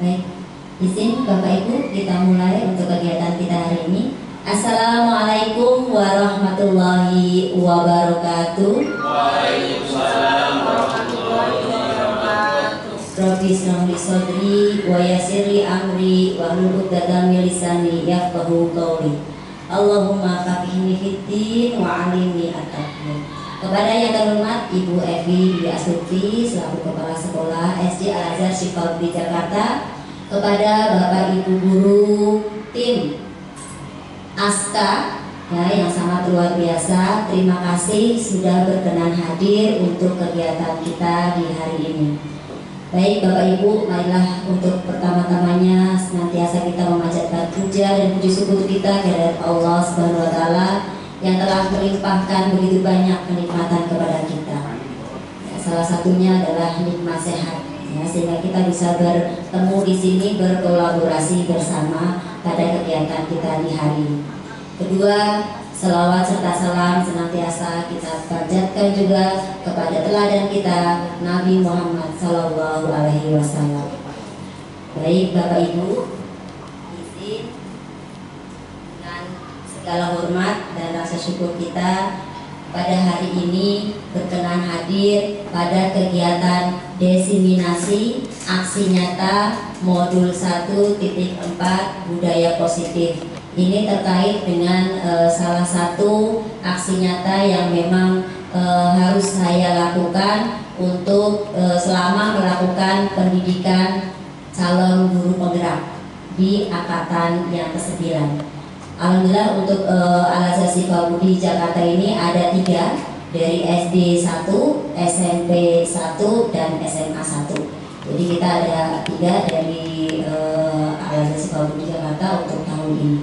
Baik, izin Bapak Ibu kita mulai untuk kegiatan kita hari ini. Assalamualaikum warahmatullahi wabarakatuh. Waalaikumsalam warahmatullahi wabarakatuh. Rabbi shrah li sadri wa yassir li amri wahlul 'uqdatam min lisani yafqahu qawli. Allahumma faqihni fiddin wa 'allimni at-taqwa. Kepada yang terhormat Ibu Evi Dwi Astuti selaku Kepala Sekolah SD Al-Azhar Shifa di Jakarta, kepada Bapak Ibu guru tim ASKA ya, yang sangat luar biasa, terima kasih sudah berkenan hadir untuk kegiatan kita di hari ini. Baik Bapak Ibu, marilah untuk pertama-tamanya senantiasa kita memanjatkan puja dan puji syukur kita kepada Allah Subhanahu wa taala yang telah melimpahkan begitu banyak kenikmatan kepada kita. Ya, salah satunya adalah nikmat sehat, ya, sehingga kita bisa bertemu di sini, berkolaborasi bersama pada kegiatan kita di hari ini. Kedua, selawat serta salam senantiasa kita panjatkan juga kepada teladan kita Nabi Muhammad Sallallahu Alaihi Wasallam. Baik Bapak Ibu, izin dengan segala hormat dan rasa syukur kita pada hari ini berkenan hadir pada kegiatan desiminasi aksi nyata modul 1.4 budaya positif. Ini terkait dengan salah satu aksi nyata yang memang harus saya lakukan untuk selama melakukan pendidikan calon guru penggerak di angkatan yang ke-9. Alhamdulillah untuk Al-Azhar Shifa Budi Jakarta ini ada 3 dari SD 1, SMP 1, dan SMA 1. Jadi kita ada 3 dari Al-Azhar Shifa Budi Jakarta untuk tahun ini.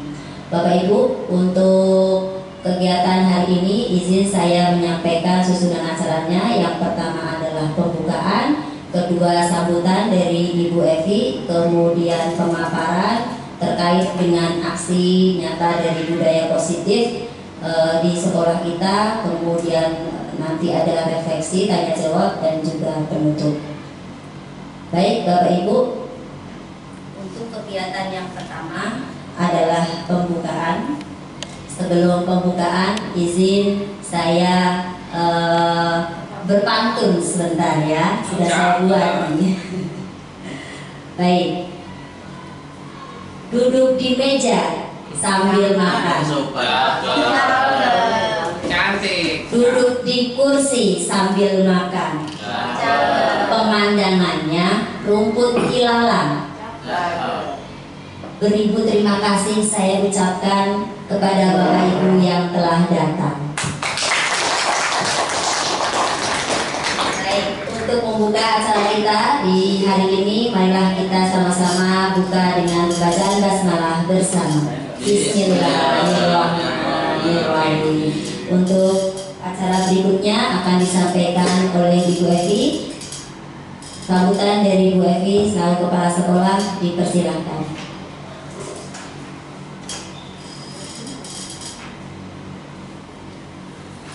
Bapak Ibu, untuk kegiatan hari ini izin saya menyampaikan susunan acaranya. Yang pertama adalah pembukaan, kedua sambutan dari Ibu Evi, kemudian pemaparan terkait dengan aksi nyata dari budaya positif di sekolah kita, kemudian nanti ada refleksi, tanya jawab, dan juga penutup. Baik Bapak Ibu, untuk kegiatan yang pertama adalah pembukaan. Sebelum pembukaan, izin saya berpantun sebentar ya, sudah saya buat ini. Baik. Duduk di meja sambil makan. Cantik. Duduk di kursi sambil makan. Pemandangannya rumput ilalang. Beribu terima kasih saya ucapkan kepada Bapak Ibu yang telah datang. Untuk membuka acara kita di hari ini, marilah kita sama-sama buka dengan bacaan basmalah bersama. Bismillahirrahmanirrahim. Untuk acara berikutnya akan disampaikan oleh Ibu Evi. Sambutan dari Ibu Evi selaku Kepala Sekolah dipersilakan.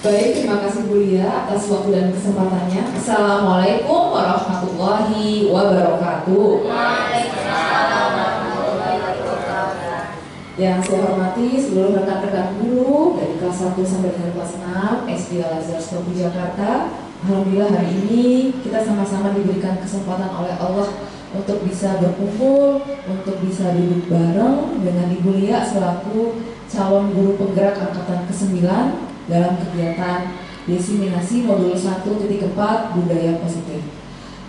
Baik, terima kasih Bu Lia atas waktu dan kesempatannya. Assalamualaikum warahmatullahi wabarakatuh. Waalaikumsalam warahmatullahi wabarakatuh. Yang saya hormati seluruh rekan-rekan guru dari kelas 1 sampai dengan kelas 6 SD Al-Azhar Shifa Jakarta. Alhamdulillah hari ini kita sama-sama diberikan kesempatan oleh Allah untuk bisa berkumpul, untuk bisa duduk bareng dengan Ibu Lia selaku calon guru penggerak angkatan ke-9 dalam kegiatan desiminasi modul 1.4 budaya positif.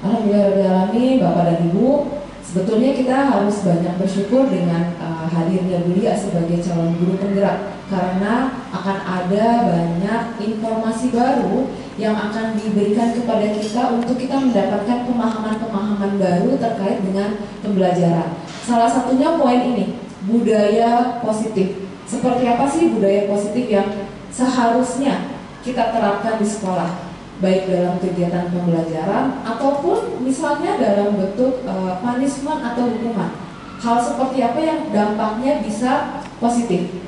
Alhamdulillahirrahmanirrahim, Bapak dan Ibu, sebetulnya kita harus banyak bersyukur dengan hadirnya Bu Lia sebagai calon guru penggerak, karena akan ada banyak informasi baru yang akan diberikan kepada kita untuk kita mendapatkan pemahaman-pemahaman baru terkait dengan pembelajaran. Salah satunya poin ini, budaya positif. Seperti apa sih budaya positif yang seharusnya kita terapkan di sekolah, baik dalam kegiatan pembelajaran ataupun misalnya dalam bentuk punishment atau hukuman. Hal seperti apa yang dampaknya bisa positif?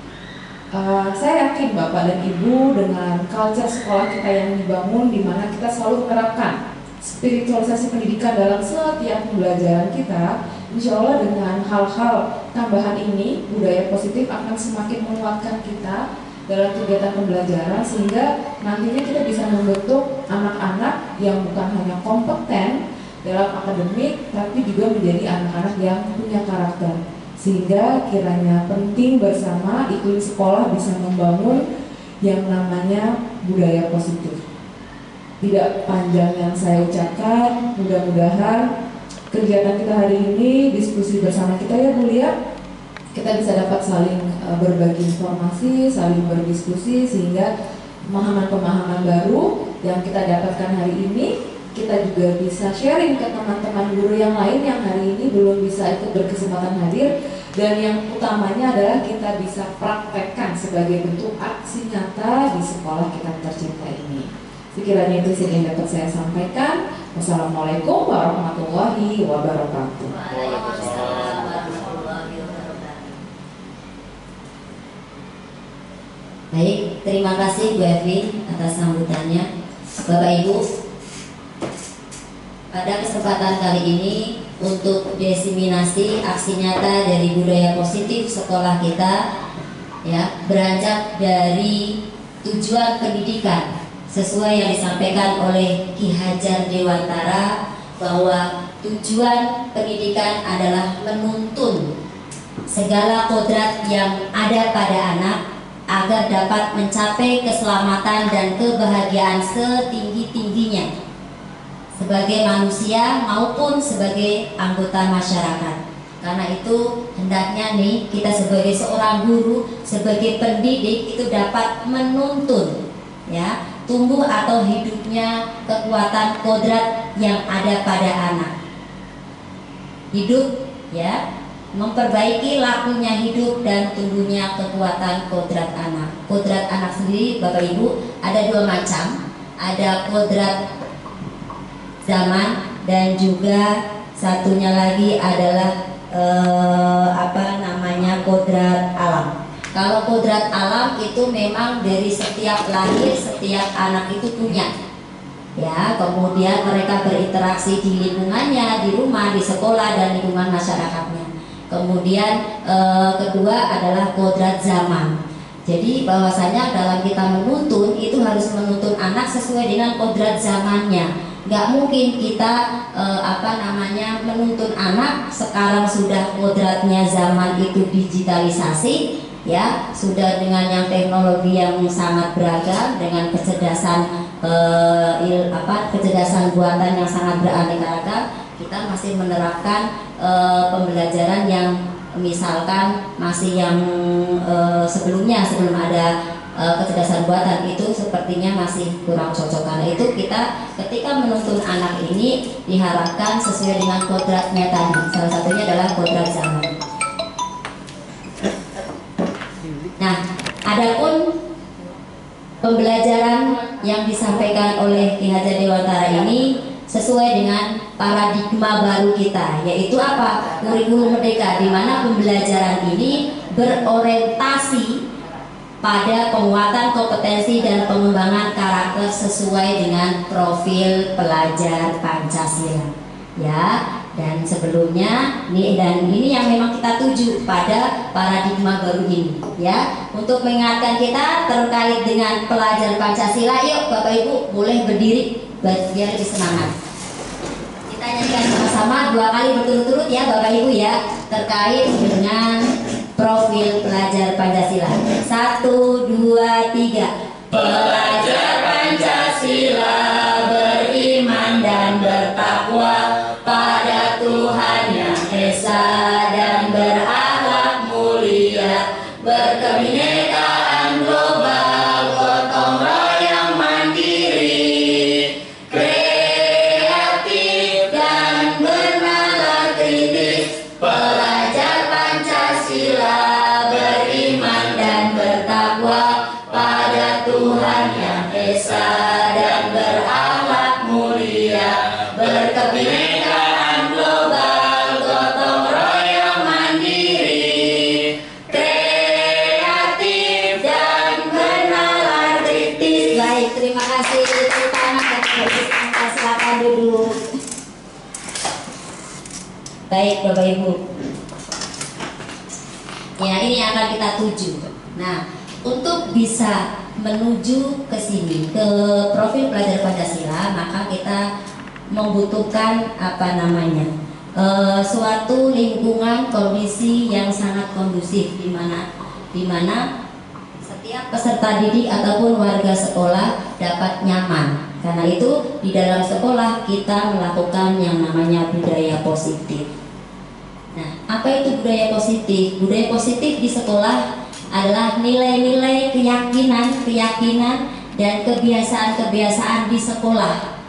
Saya yakin Bapak dan Ibu dengan culture sekolah kita yang dibangun, di mana kita selalu menerapkan spiritualisasi pendidikan dalam setiap pembelajaran kita, Insya Allah dengan hal-hal tambahan ini, budaya positif akan semakin menguatkan kita dalam kegiatan pembelajaran, sehingga nantinya kita bisa membentuk anak-anak yang bukan hanya kompeten dalam akademik, tapi juga menjadi anak-anak yang punya karakter. Sehingga kiranya penting bersama iklim sekolah bisa membangun yang namanya budaya positif. Tidak panjang yang saya ucapkan, mudah-mudahan kegiatan kita hari ini, diskusi bersama kita ya Bu Lia, kita bisa dapat saling berbagi informasi, saling berdiskusi, sehingga pemahaman-pemahaman baru yang kita dapatkan hari ini kita juga bisa sharing ke teman-teman guru yang lain yang hari ini belum bisa ikut berkesempatan hadir, dan yang utamanya adalah kita bisa praktekkan sebagai bentuk aksi nyata di sekolah kita tercinta ini. Sekiranya itu sih yang dapat saya sampaikan. Wassalamualaikum warahmatullahi wabarakatuh. Waalaikumsalam warahmatullahi wabarakatuh. Baik, terima kasih Bu Evin atas sambutannya. Bapak Ibu, pada kesempatan kali ini untuk diseminasi aksi nyata dari budaya positif sekolah kita, ya, beranjak dari tujuan pendidikan sesuai yang disampaikan oleh Ki Hajar Dewantara, bahwa tujuan pendidikan adalah menuntun segala kodrat yang ada pada anak agar dapat mencapai keselamatan dan kebahagiaan setinggi-tingginya sebagai manusia maupun sebagai anggota masyarakat. Karena itu hendaknya nih kita sebagai seorang guru, sebagai pendidik itu dapat menuntun, ya, tumbuh atau hidupnya kekuatan kodrat yang ada pada anak. Hidup, ya, memperbaiki lakunya hidup dan tumbuhnya kekuatan kodrat anak. Kodrat anak sendiri, Bapak Ibu, ada dua macam. Ada kodrat zaman dan juga satunya lagi adalah kodrat alam. Kalau kodrat alam itu memang dari setiap lahir, setiap anak itu punya, ya. Kemudian mereka berinteraksi di lingkungannya, di rumah, di sekolah, dan lingkungan masyarakatnya. Kemudian kedua adalah kodrat zaman. Jadi bahwasanya dalam kita menuntun itu harus menuntun anak sesuai dengan kodrat zamannya. Gak mungkin kita menuntun anak sekarang sudah kodratnya zaman itu digitalisasi, ya, sudah dengan yang teknologi yang sangat beragam, dengan kecerdasan kecerdasan buatan yang sangat beraneka ragam, kita masih menerapkan pembelajaran yang misalkan masih yang sebelumnya, sebelum ada kecerdasan buatan itu sepertinya masih kurang cocok. Karena itu kita ketika menuntun anak ini diharapkan sesuai dengan kodratnya tadi. Salah satunya adalah kodrat zaman. Nah, adapun pembelajaran yang disampaikan oleh Ki Hajar Dewantara ini sesuai dengan paradigma baru kita, yaitu apa? Kurikulum Merdeka, di mana pembelajaran ini berorientasi pada penguatan kompetensi dan pengembangan karakter sesuai dengan profil pelajar Pancasila, ya. Dan sebelumnya ini yang memang kita tuju pada paradigma baru ini, ya, untuk mengingatkan kita terkait dengan pelajar Pancasila. Yuk Bapak Ibu boleh berdiri biar lebih semangat. Kita nyanyikan sama-sama 2 kali berturut-turut ya Bapak Ibu ya, terkait dengan profil pelajar Pancasila. 1, 2, 3. Pelajar Pancasila beriman dan bertakwa pada Tuhan yang Esa dan berakhlak mulia, berkebinekaan global, gotong royong mandiri, kreatif dan bernalar kritis. Pelajar Pancasila beriman dan bertakwa pada Tuhan yang Esa dan berakhlak mulia, berkebinekaan global, gotong royong mandiri, kreatif Baik Bapak Ibu. Ya, ini yang akan kita tuju. Nah, untuk bisa menuju ke sini, ke profil pelajar Pancasila, maka kita membutuhkan suatu lingkungan kondisi yang sangat kondusif, di mana setiap peserta didik ataupun warga sekolah dapat nyaman. Karena itu di dalam sekolah kita melakukan yang namanya budaya positif. Nah, apa itu budaya positif? Budaya positif di sekolah adalah nilai-nilai keyakinan dan kebiasaan-kebiasaan di sekolah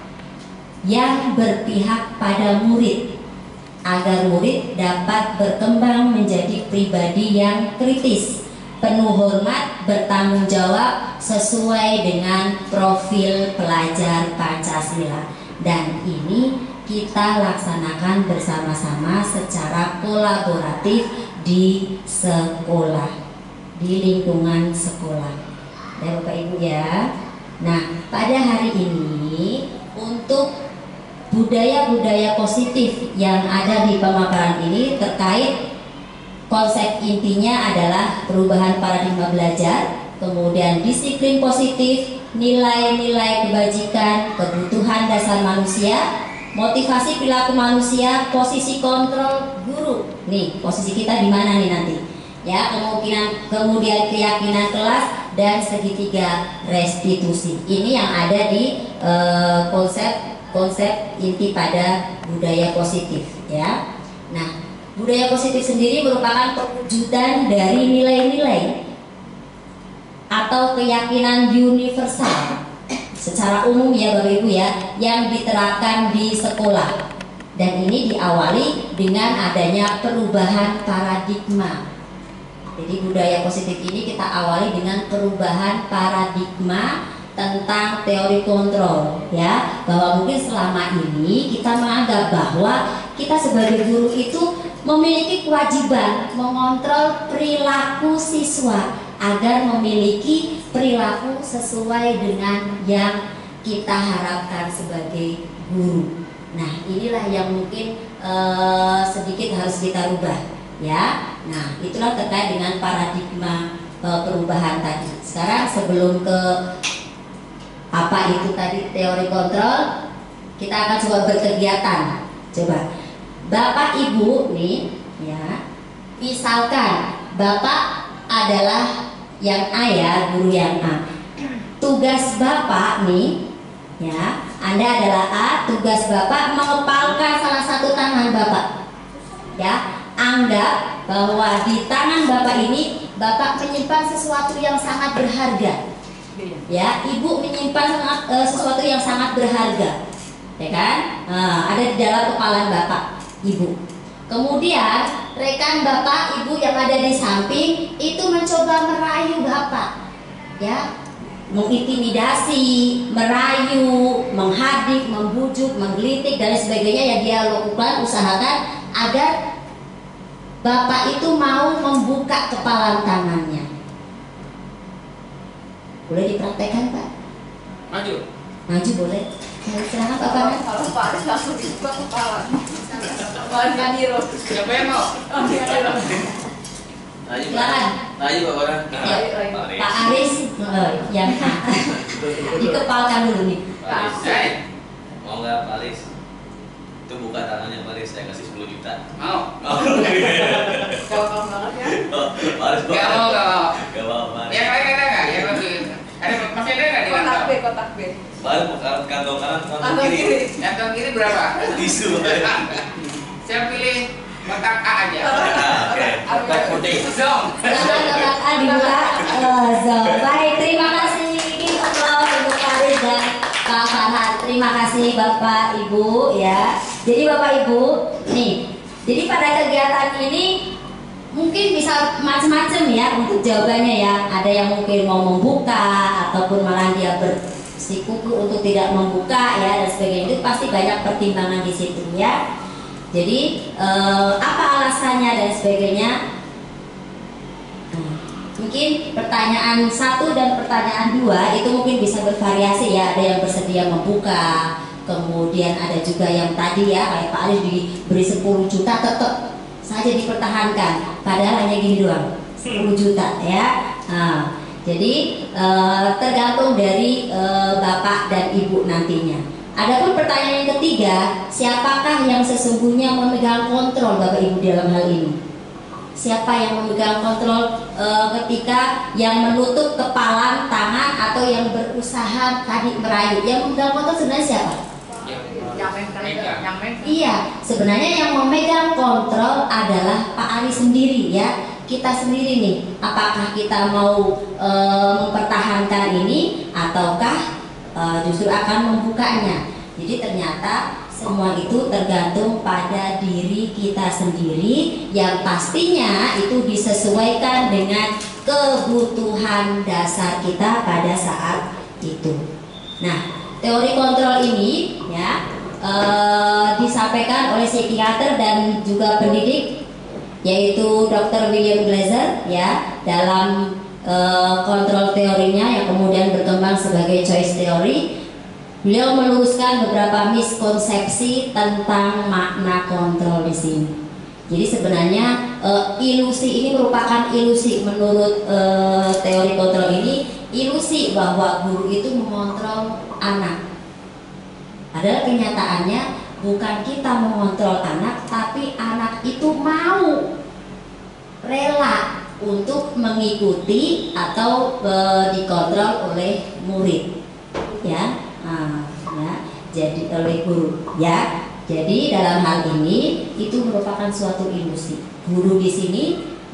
yang berpihak pada murid, agar murid dapat berkembang menjadi pribadi yang kritis, penuh hormat, bertanggung jawab sesuai dengan profil pelajar Pancasila. Dan ini kita laksanakan bersama-sama secara kolaboratif di sekolah, di lingkungan sekolah. Dan Bapak Ibu ya. Nah, pada hari ini untuk budaya-budaya positif yang ada di pemaparan ini terkait konsep intinya adalah perubahan paradigma belajar, kemudian disiplin positif, nilai-nilai kebajikan, kebutuhan dasar manusia, motivasi perilaku manusia, posisi kontrol guru. Nih, posisi kita di mana nih nanti? Ya, kemudian keyakinan kelas dan segitiga restitusi. Ini yang ada di konsep inti pada budaya positif ya. Nah, budaya positif sendiri merupakan perwujudan dari nilai-nilai atau keyakinan universal secara umum ya Bapak Ibu ya, yang diterapkan di sekolah. Dan ini diawali dengan adanya perubahan paradigma. Jadi budaya positif ini kita awali dengan perubahan paradigma tentang teori kontrol ya, bahwa mungkin selama ini kita menganggap bahwa kita sebagai guru itu memiliki kewajiban mengontrol perilaku siswa agar memiliki perilaku sesuai dengan yang kita harapkan sebagai guru. Nah, inilah yang mungkin sedikit harus kita rubah ya. Nah, itulah terkait dengan paradigma perubahan tadi. Sekarang sebelum ke apa itu tadi teori kontrol, kita akan coba berkegiatan. Coba Bapak Ibu nih ya, misalkan Bapak adalah yang A ya, guru yang A. Tugas Bapak nih ya, Anda adalah A, tugas Bapak mengepalkan salah satu tangan Bapak ya. Anggap bahwa di tangan Bapak ini Bapak menyimpan sesuatu yang sangat berharga ya. Ibu menyimpan sesuatu yang sangat berharga ya kan, ada di dalam kepala Bapak Ibu. Kemudian rekan Bapak Ibu yang ada di samping itu mencoba merayu Bapak ya, mengintimidasi, merayu, menghadik, membujuk, menggelitik dan sebagainya yang dia lakukan, usahakan agar Bapak itu mau membuka kepala tangannya. Boleh dipraktekkan Pak? Maju. Maju boleh. Silahkan Pak Farhan. Kalau Pak Aris langsung dibuka kepala. Siapa yang mau? Silakan. Maju Pak Farhan. Pak Aris yang dikepalkan dulu nih. Pak Aris. Mau nggak Pak Aris? Itu buka tangannya Pak Aris, saya kasih 10 juta. Mau. Gampang banget ya. Pak Aris Gak mau, gak mau. Gak mau Pak Aris. Yang lain ada nggak? Yang lebih ada masih ada nggak di Kotak kantong? B, kotak B. Pak Aris mau kantong kanan, kantong Kantong kiri. kiri. Kantong kiri berapa? Tisu Pak Aris. Saya pilih kotak A aja. Oke. Kotak putih. Zong. Silakan kotak A dibuka. Baik, terima kasih untuk Pak Aris dan Pak Farhan. Terima kasih Bapak Ibu ya. Jadi Bapak Ibu, nih. Jadi pada kegiatan ini mungkin bisa macam-macam ya untuk jawabannya ya. Ada yang mungkin mau membuka ataupun malah dia bersikuku untuk tidak membuka ya dan sebagainya. Itu pasti banyak pertimbangan di situ ya. Jadi apa alasannya dan sebagainya? Mungkin pertanyaan 1 dan pertanyaan 2 itu mungkin bisa bervariasi ya. Ada yang bersedia membuka, kemudian ada juga yang tadi ya kayak Pak Aris diberi 10 juta tetap saja dipertahankan, padahal hanya gini doang 10 juta ya. Nah, jadi tergantung dari bapak dan ibu nantinya. Adapun pertanyaan yang ketiga, siapakah yang sesungguhnya memegang kontrol Bapak Ibu dalam hal ini? Siapa yang memegang kontrol ketika yang menutup kepala, tangan, atau yang berusaha tadi merayu? Yang memegang kontrol sebenarnya siapa? Yang Iya, sebenarnya yang memegang kontrol adalah Pak Ari sendiri ya. Kita sendiri nih, apakah kita mau mempertahankan ini ataukah justru akan membukanya. Jadi ternyata semua itu tergantung pada diri kita sendiri, yang pastinya itu disesuaikan dengan kebutuhan dasar kita pada saat itu. Nah, teori kontrol ini ya disampaikan oleh psikiater dan juga pendidik, yaitu Dr. William Glasser ya, dalam kontrol teorinya yang kemudian berkembang sebagai choice theory. Beliau meluruskan beberapa miskonsepsi tentang makna kontrol di sini. Jadi sebenarnya ilusi ini merupakan ilusi menurut teori kontrol ini, ilusi bahwa guru itu mengontrol anak. Padahal kenyataannya bukan kita mengontrol anak, tapi anak itu mau rela untuk mengikuti atau dikontrol oleh murid, ya, ya, jadi oleh guru, ya. Jadi dalam hal ini itu merupakan suatu ilusi. Guru di sini,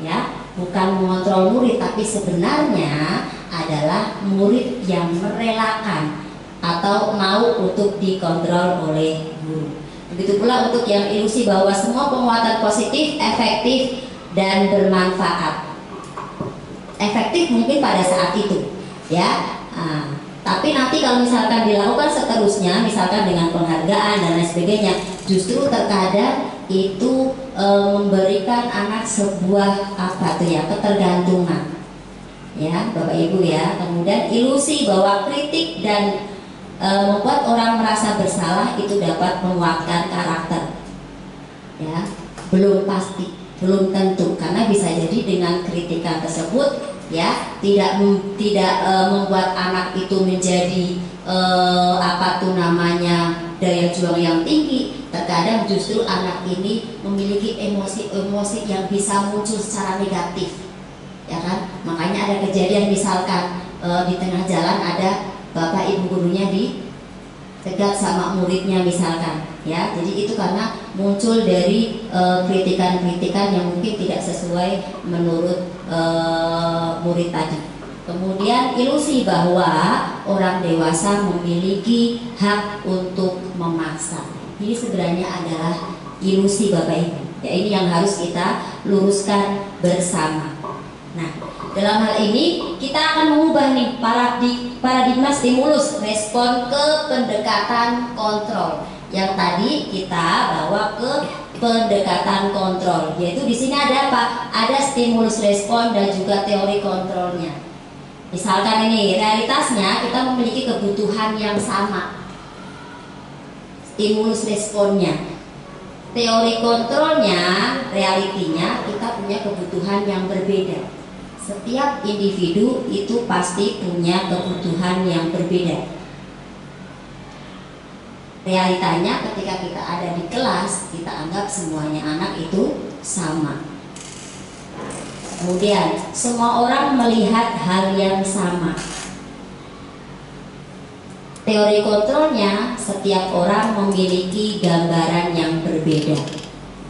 ya, bukan mengontrol murid, tapi sebenarnya adalah murid yang merelakan atau mau untuk dikontrol oleh guru. Begitu pula untuk yang ilusi bahwa semua penguatan positif, efektif, dan bermanfaat. Efektif mungkin pada saat itu, ya. Tapi nanti kalau misalkan dilakukan seterusnya, misalkan dengan penghargaan dan lain sebagainya, justru terkadang itu memberikan anak sebuah apa tuh ya, ketergantungan, ya Bapak Ibu ya. Kemudian ilusi bahwa kritik dan membuat orang merasa bersalah itu dapat menguatkan karakter, ya. Belum pasti, belum tentu, karena bisa jadi dengan kritikan tersebut ya tidak membuat anak itu menjadi apa tuh namanya daya juang yang tinggi. Terkadang justru anak ini memiliki emosi-emosi yang bisa muncul secara negatif, ya kan. Makanya ada kejadian misalkan di tengah jalan ada bapak ibu gurunya dicegat sama muridnya misalkan, ya. Jadi itu karena muncul dari kritikan-kritikan yang mungkin tidak sesuai menurut murid tadi. Kemudian ilusi bahwa orang dewasa memiliki hak untuk memaksa. Ini sebenarnya adalah ilusi Bapak Ibu. Ya, ini yang harus kita luruskan bersama. Nah, dalam hal ini kita akan mengubah nih paradigma stimulus respon ke pendekatan kontrol. Yang tadi kita bawa ke pendekatan kontrol, yaitu di sini ada apa? Ada stimulus respon dan juga teori kontrolnya. Misalkan ini realitasnya kita memiliki kebutuhan yang sama, stimulus responnya. Teori kontrolnya, realitinya kita punya kebutuhan yang berbeda. Setiap individu itu pasti punya kebutuhan yang berbeda. Realitanya ketika kita ada di kelas, kita anggap semuanya anak itu sama. Kemudian semua orang melihat hal yang sama. Teori kontrolnya, setiap orang memiliki gambaran yang berbeda.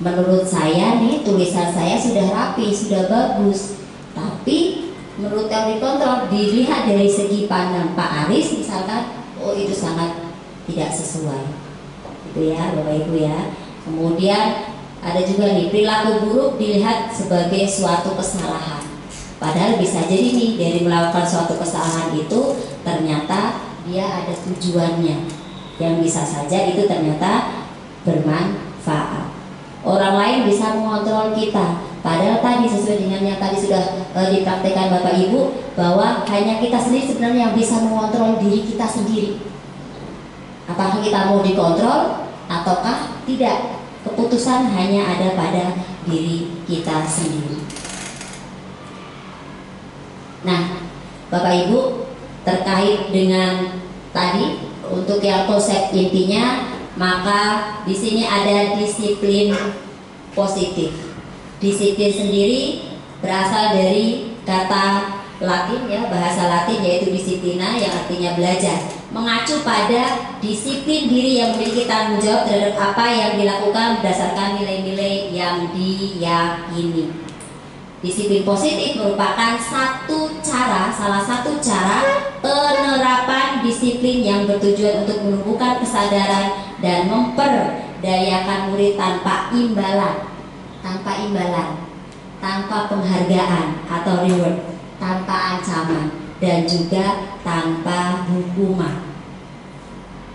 Menurut saya nih, tulisan saya sudah rapi, sudah bagus. Tapi menurut teori kontrol, dilihat dari segi pandang Pak Aris misalkan, oh itu sangat tidak sesuai, itu ya Bapak Ibu ya. Kemudian ada juga nih, perilaku buruk dilihat sebagai suatu kesalahan. Padahal bisa jadi nih dari melakukan suatu kesalahan itu ternyata dia ada tujuannya yang bisa saja itu ternyata bermanfaat. Orang lain bisa mengontrol kita, padahal tadi sesuai dengan yang tadi sudah dipraktekkan Bapak Ibu, bahwa hanya kita sendiri sebenarnya yang bisa mengontrol diri kita sendiri. Apakah kita mau dikontrol ataukah tidak? Keputusan hanya ada pada diri kita sendiri. Nah, Bapak Ibu, terkait dengan tadi untuk yang konsep intinya, maka di sini ada disiplin positif. Disiplin sendiri berasal dari kata Latin ya, bahasa Latin yaitu disiplina yang artinya belajar, mengacu pada disiplin diri yang memiliki tanggung jawab terhadap apa yang dilakukan berdasarkan nilai-nilai yang diyakini. Disiplin positif merupakan salah satu cara penerapan disiplin yang bertujuan untuk menumbuhkan kesadaran dan memperdayakan murid tanpa imbalan, tanpa penghargaan atau reward, tanpa ancaman, dan juga tanpa hukuman.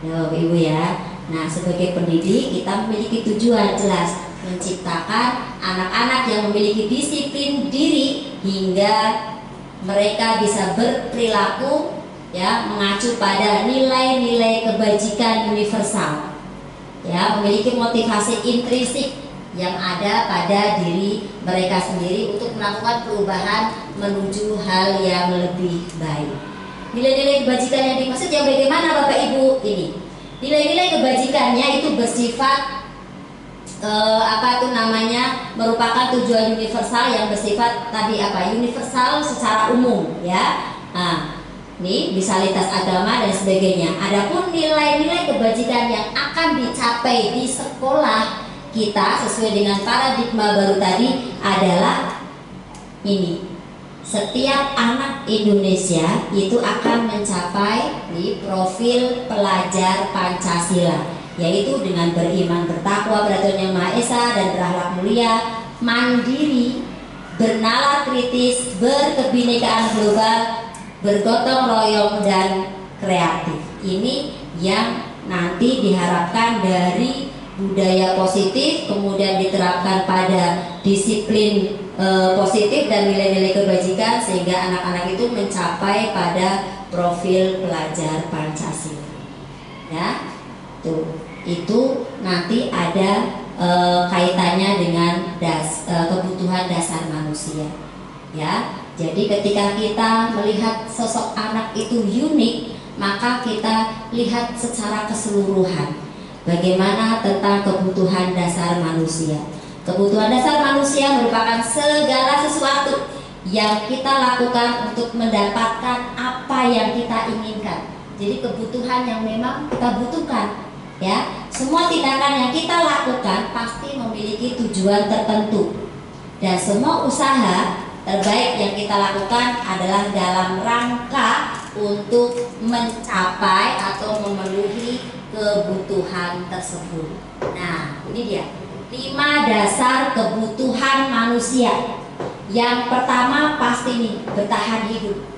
Ya, Ibu ya. Nah, sebagai pendidik kita memiliki tujuan jelas, menciptakan anak-anak yang memiliki disiplin diri hingga mereka bisa berperilaku ya mengacu pada nilai-nilai kebajikan universal. Ya, memiliki motivasi intrinsik yang ada pada diri mereka sendiri untuk melakukan perubahan menuju hal yang lebih baik. Nilai-nilai kebajikan yang dimaksud yang bagaimana Bapak Ibu? Ini nilai-nilai kebajikannya itu bersifat merupakan tujuan universal yang bersifat universal secara umum ya. Nah, ini bisa lintas agama dan sebagainya. Adapun nilai-nilai kebajikan yang akan dicapai di sekolah kita sesuai dengan paradigma baru tadi adalah ini. Setiap anak Indonesia itu akan mencapai di profil pelajar Pancasila, yaitu dengan beriman, bertakwa pada Tuhan Yang Maha Esa dan berakhlak mulia, mandiri, bernalar kritis, berkebinekaan global, bergotong royong dan kreatif. Ini yang nanti diharapkan dari budaya positif kemudian diterapkan pada disiplin positif dan nilai-nilai kebajikan sehingga anak-anak itu mencapai pada profil pelajar Pancasila. Ya, tuh itu nanti ada kaitannya dengan kebutuhan dasar manusia. Ya, jadi ketika kita melihat sosok anak itu unik, maka kita lihat secara keseluruhan bagaimana tentang kebutuhan dasar manusia. Kebutuhan dasar manusia merupakan segala sesuatu yang kita lakukan untuk mendapatkan apa yang kita inginkan. Jadi kebutuhan yang memang kita butuhkan, ya. Semua tindakan yang kita lakukan pasti memiliki tujuan tertentu. Dan semua usaha terbaik yang kita lakukan adalah dalam rangka untuk mencapai atau memenuhi kebutuhan tersebut. Nah, ini dia 5 dasar kebutuhan manusia. Yang pertama pasti nih, bertahan hidup.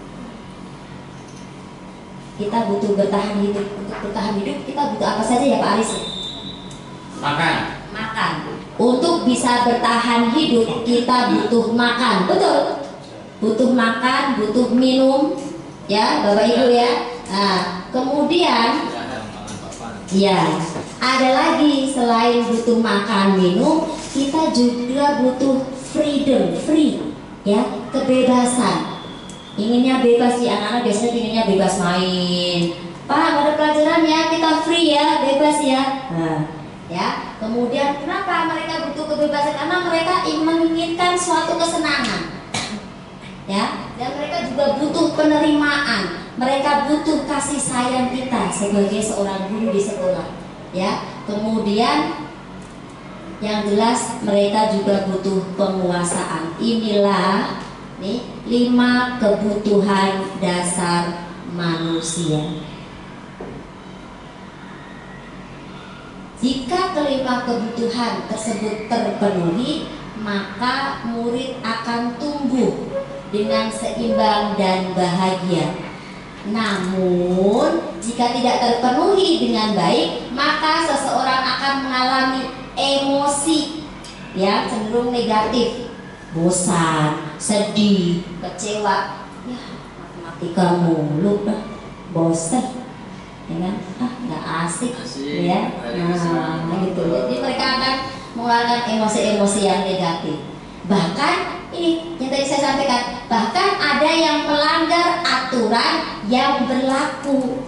Kita butuh bertahan hidup. Untuk bertahan hidup kita butuh apa saja ya Pak Aris? Makan. Untuk bisa bertahan hidup kita butuh makan, betul? Butuh makan, butuh minum, ya Bapak Ibu ya. Nah, kemudian ya, ada lagi selain butuh makan minum, kita juga butuh freedom, free, ya, kebebasan. Inginnya bebas sih, anak-anak biasanya inginnya bebas main. Pak, ada pelajaran ya, kita free ya, bebas ya. Nah, ya. Kemudian kenapa mereka butuh kebebasan? Karena mereka menginginkan suatu kesenangan, ya. Dan mereka juga butuh penerimaan. Mereka butuh kasih sayang kita sebagai seorang guru di sekolah, ya. Kemudian yang jelas mereka juga butuh penguasaan. Inilah nih 5 kebutuhan dasar manusia. Jika kelima kebutuhan tersebut terpenuhi, maka murid akan tumbuh dengan seimbang dan bahagia. Namun, jika tidak terpenuhi dengan baik, maka seseorang akan mengalami emosi ya cenderung negatif, bosan, sedih, kecewa. Ya, matematika mulu dah, bosan. ya kan? Ah, nggak asik, Asik, ya. ada Nah, gitu. Jadi mereka akan mengeluarkan emosi-emosi yang negatif. Bahkan ini yang tadi saya sampaikan, bahkan ada yang melanggar aturan yang berlaku.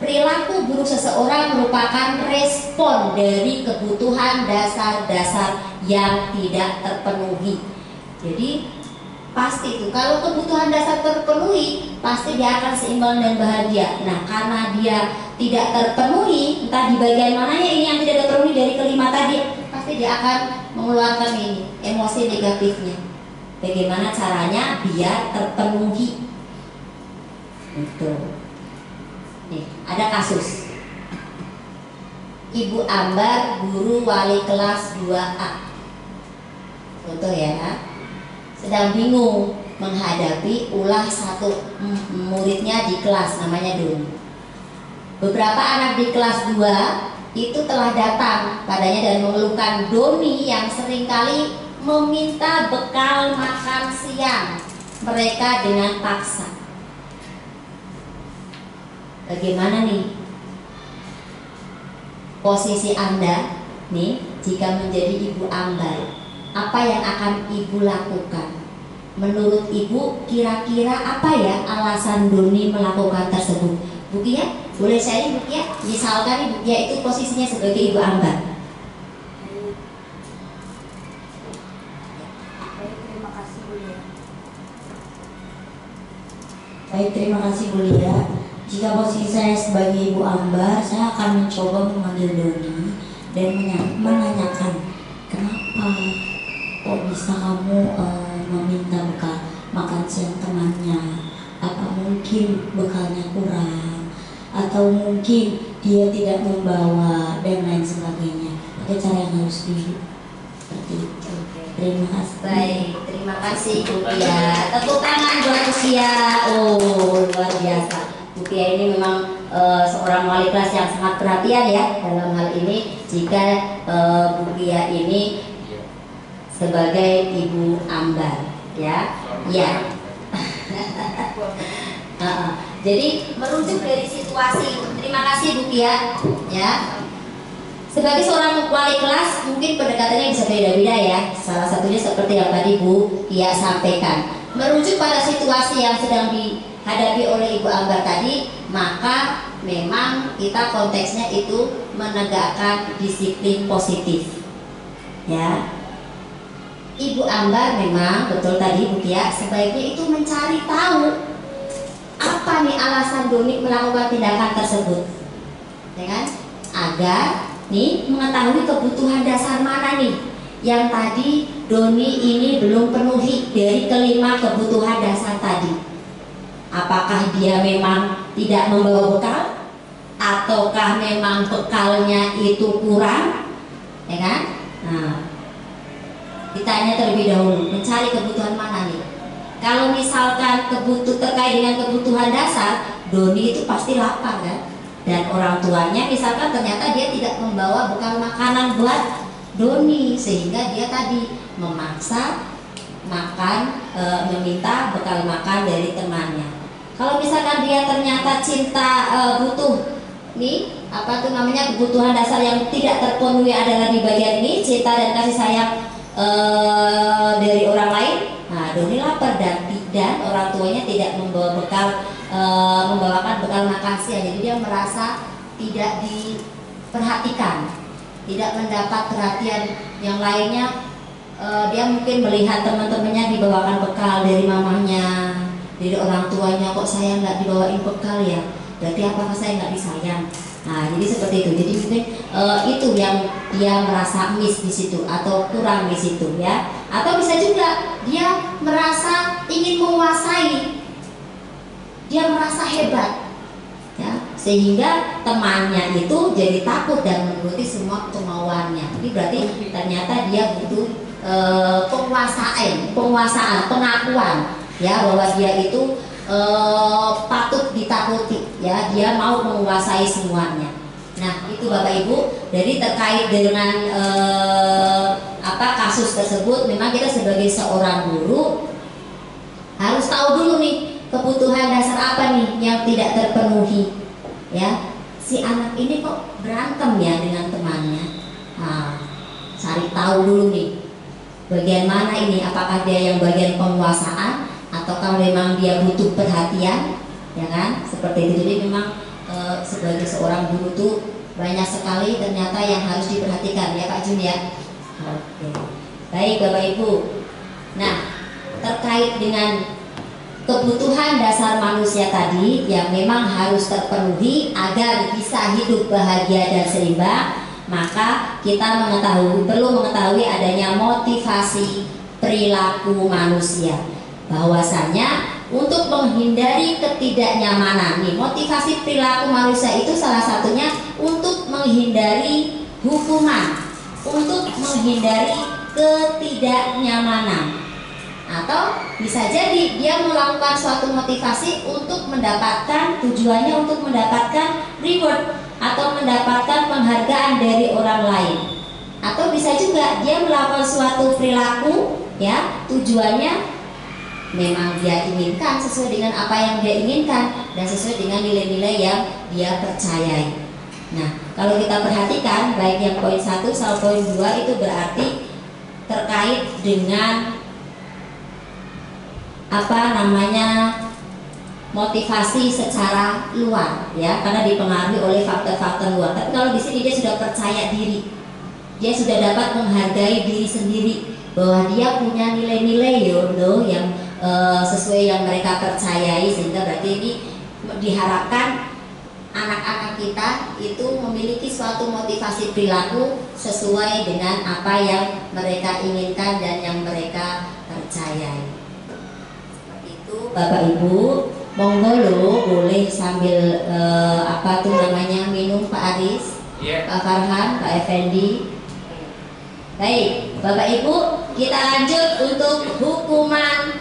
Perilaku buruk seseorang merupakan respon dari kebutuhan dasar-dasar yang tidak terpenuhi. Jadi pasti itu, kalau kebutuhan dasar terpenuhi, pasti dia akan seimbang dan bahagia. Nah, karena dia tidak terpenuhi, entah di bagian mananya ini yang tidak terpenuhi dari kelima tadi, pasti dia akan mengeluarkan ini emosi negatifnya. Bagaimana caranya biar terpenuhi? Itu. Nih, ada kasus Ibu Ambar, guru wali kelas 2A. Contoh ya, sedang bingung menghadapi ulah satu muridnya di kelas, namanya Doni. Beberapa anak di kelas 2 itu telah datang padanya dan mengeluhkan Doni yang seringkali meminta bekal makan siang mereka dengan paksa. Bagaimana nih posisi Anda nih jika menjadi Ibu Ambar? Apa yang akan Ibu lakukan? Menurut Ibu kira-kira apa ya alasan Doni melakukan tersebut? Bu Kia, boleh saya Bu Kia? Misalkan Ibu Kia itu posisinya sebagai Ibu Ambar. Baik, terima kasih Bu Lia. Jika posisi saya sebagai Ibu Ambar, saya akan mencoba memanggil Doni dan menanyakan, kenapa kok bisa kamu meminta bekal makan siang temannya? Apa mungkin bekalnya kurang? Atau mungkin dia tidak membawa dan lain sebagainya? Ada cara yang harus seperti itu. Terima kasih. Baik, terima kasih Bu Kia. Tepuk tangan buat Bu Kia. Oh, luar biasa. Bu Kia ini memang seorang wali kelas yang sangat perhatian ya dalam hal ini. Jika Bu Kia ini sebagai Ibu Ambar, ya, ya. Jadi merujuk dari situasi. Terima kasih Bu Kia, ya. Sebagai seorang wali kelas mungkin pendekatannya bisa beda-beda ya. Salah satunya seperti yang tadi Bu Kia sampaikan. Merujuk pada situasi yang sedang dihadapi oleh Ibu Ambar tadi, maka memang kita konteksnya itu menegakkan disiplin positif. Ya. Ibu Ambar memang betul tadi Bu Kia, sebaiknya itu mencari tahu apa nih alasan Doni melakukan tindakan tersebut, ya kan? Agar nih mengetahui kebutuhan dasar mana nih yang tadi Doni ini belum penuhi dari kelima kebutuhan dasar tadi. Apakah dia memang tidak membawa bekal, ataukah memang bekalnya itu kurang, ya kan? Nah, ditanya terlebih dahulu, mencari kebutuhan mana nih? Kalau misalkan terkait dengan kebutuhan dasar, Doni itu pasti lapar kan? Dan orang tuanya misalkan ternyata dia tidak membawa bekal makanan buat Doni, sehingga dia tadi memaksa makan, meminta bekal makan dari temannya. Kalau misalkan dia ternyata cinta butuh nih apa tuh namanya kebutuhan dasar yang tidak terpenuhi adalah di bagian ini, cinta dan kasih sayang dari orang lain. Nah, Doni lapar dan orang tuanya tidak membawa bekal, membawakan bekal makan siang. Jadi dia merasa tidak diperhatikan, tidak mendapat perhatian yang lainnya. Dia mungkin melihat teman-temannya dibawakan bekal dari mamahnya, dari orang tuanya, kok saya nggak dibawain bekal ya? Berarti apakah saya nggak disayang? Nah, jadi seperti itu. Jadi mungkin itu yang dia merasa miss di situ atau kurang di situ ya. Atau bisa juga dia merasa ingin menguasai, dia merasa hebat, ya, sehingga temannya itu jadi takut dan menuruti semua kemauannya. Jadi berarti ternyata dia butuh penguasaan, pengakuan, ya, bahwa dia itu patut ditakuti, ya, dia mau menguasai semuanya. Nah, itu Bapak Ibu. Jadi terkait dengan kasus tersebut, memang kita sebagai seorang guru harus tahu dulu nih kebutuhan dasar apa nih yang tidak terpenuhi. ya, si anak ini kok berantem ya dengan temannya. Nah, cari tahu dulu nih, bagian mana ini, apakah dia yang bagian penguasaan ataukah memang dia butuh perhatian, ya kan? Seperti itu. Jadi memang sebagai seorang guru tuh banyak sekali ternyata yang harus diperhatikan ya Pak Jun ya. Oke. Baik Bapak Ibu. Nah, terkait dengan kebutuhan dasar manusia tadi yang memang harus terpenuhi agar bisa hidup bahagia dan seimbang, maka kita perlu mengetahui adanya motivasi perilaku manusia. Bahwasanya untuk menghindari ketidaknyamanan, nih motivasi perilaku manusia itu salah satunya untuk menghindari hukuman, untuk menghindari ketidaknyamanan, atau bisa jadi dia melakukan suatu motivasi untuk mendapatkan, tujuannya untuk mendapatkan reward atau mendapatkan penghargaan dari orang lain, atau bisa juga dia melakukan suatu perilaku ya tujuannya memang dia inginkan sesuai dengan apa yang dia inginkan dan sesuai dengan nilai-nilai yang dia percayai. Nah, kalau kita perhatikan baik yang poin 1 sama poin 2 itu berarti terkait dengan motivasi secara luar ya, karena dipengaruhi oleh faktor-faktor luar. Tapi kalau di sini dia sudah percaya diri, dia sudah dapat menghargai diri sendiri bahwa dia punya nilai-nilai yang sesuai yang mereka percayai, sehingga berarti ini diharapkan anak-anak kita itu memiliki suatu motivasi perilaku sesuai dengan apa yang mereka inginkan dan yang mereka percayai. Seperti itu Bapak Ibu, monggo lo boleh sambil minum Pak Aris, Pak Farhan, Pak Effendi. Baik, Bapak Ibu, kita lanjut untuk hukuman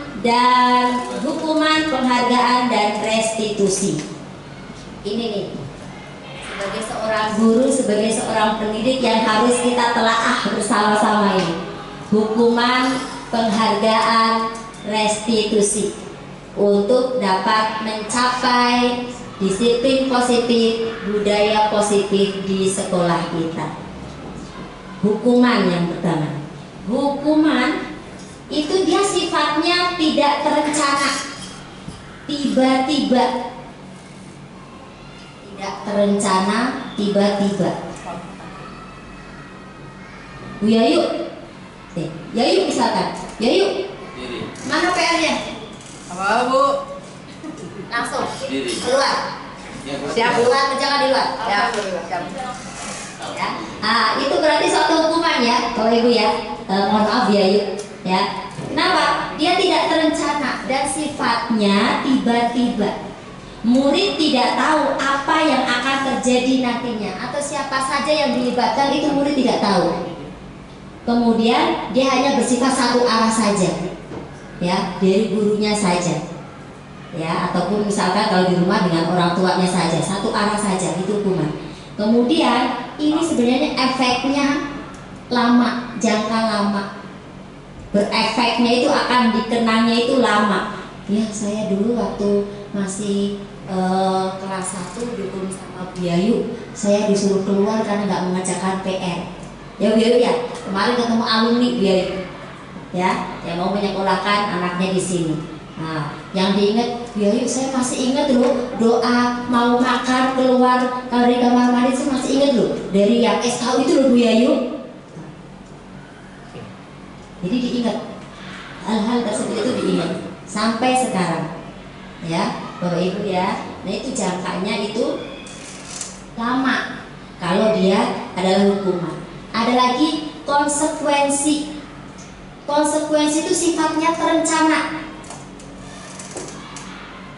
penghargaan dan restitusi. Ini nih, sebagai seorang guru, sebagai seorang pendidik yang harus kita telaah bersama-sama ini. Hukuman, penghargaan, restitusi untuk dapat mencapai disiplin positif, budaya positif di sekolah kita. Hukuman yang pertama, hukuman itu dia sifatnya tidak terencana, tiba-tiba, tidak terencana, tiba-tiba. Bu Yayu, Yayu misalkan, Yayu, mana PR-nya? Apa Bu? Langsung keluar. Siap Bu. Keluar, jangan di luar. Siap. Ya. Itu berarti suatu hukuman ya, Bapak Ibu ya. Mohon maaf Yayu. Ya, kenapa? Dia tidak terencana dan sifatnya tiba-tiba. Murid tidak tahu apa yang akan terjadi nantinya atau siapa saja yang dilibatkan, itu murid tidak tahu. Kemudian dia hanya bersifat satu arah saja, ya, dari gurunya saja, ya, ataupun misalkan kalau di rumah dengan orang tuanya saja, satu arah saja, itu hukuman. Kemudian ini sebenarnya efeknya lama, jangka lama. Berefeknya itu akan dikenangnya itu lama. Ya, saya dulu waktu masih kelas 1 dihukum sama Bu Yayu, saya disuruh keluar karena nggak mengerjakan PR. Ya Bu Yayu ya, kemarin ketemu alumni Bu Yayu, ya, yang mau menyekolahkan anaknya di sini. Nah, yang diingat Bu Yayu, saya masih ingat loh doa mau makan keluar kalau di kamar mandi, saya masih ingat loh dari yang SKU itu loh Bu Yayu. Jadi diingat, hal-hal tersebut itu diingat sampai sekarang, ya Bapak Ibu ya. Nah itu jangkanya itu lama kalau dia adalah hukuman. Ada lagi konsekuensi. Konsekuensi itu sifatnya terencana,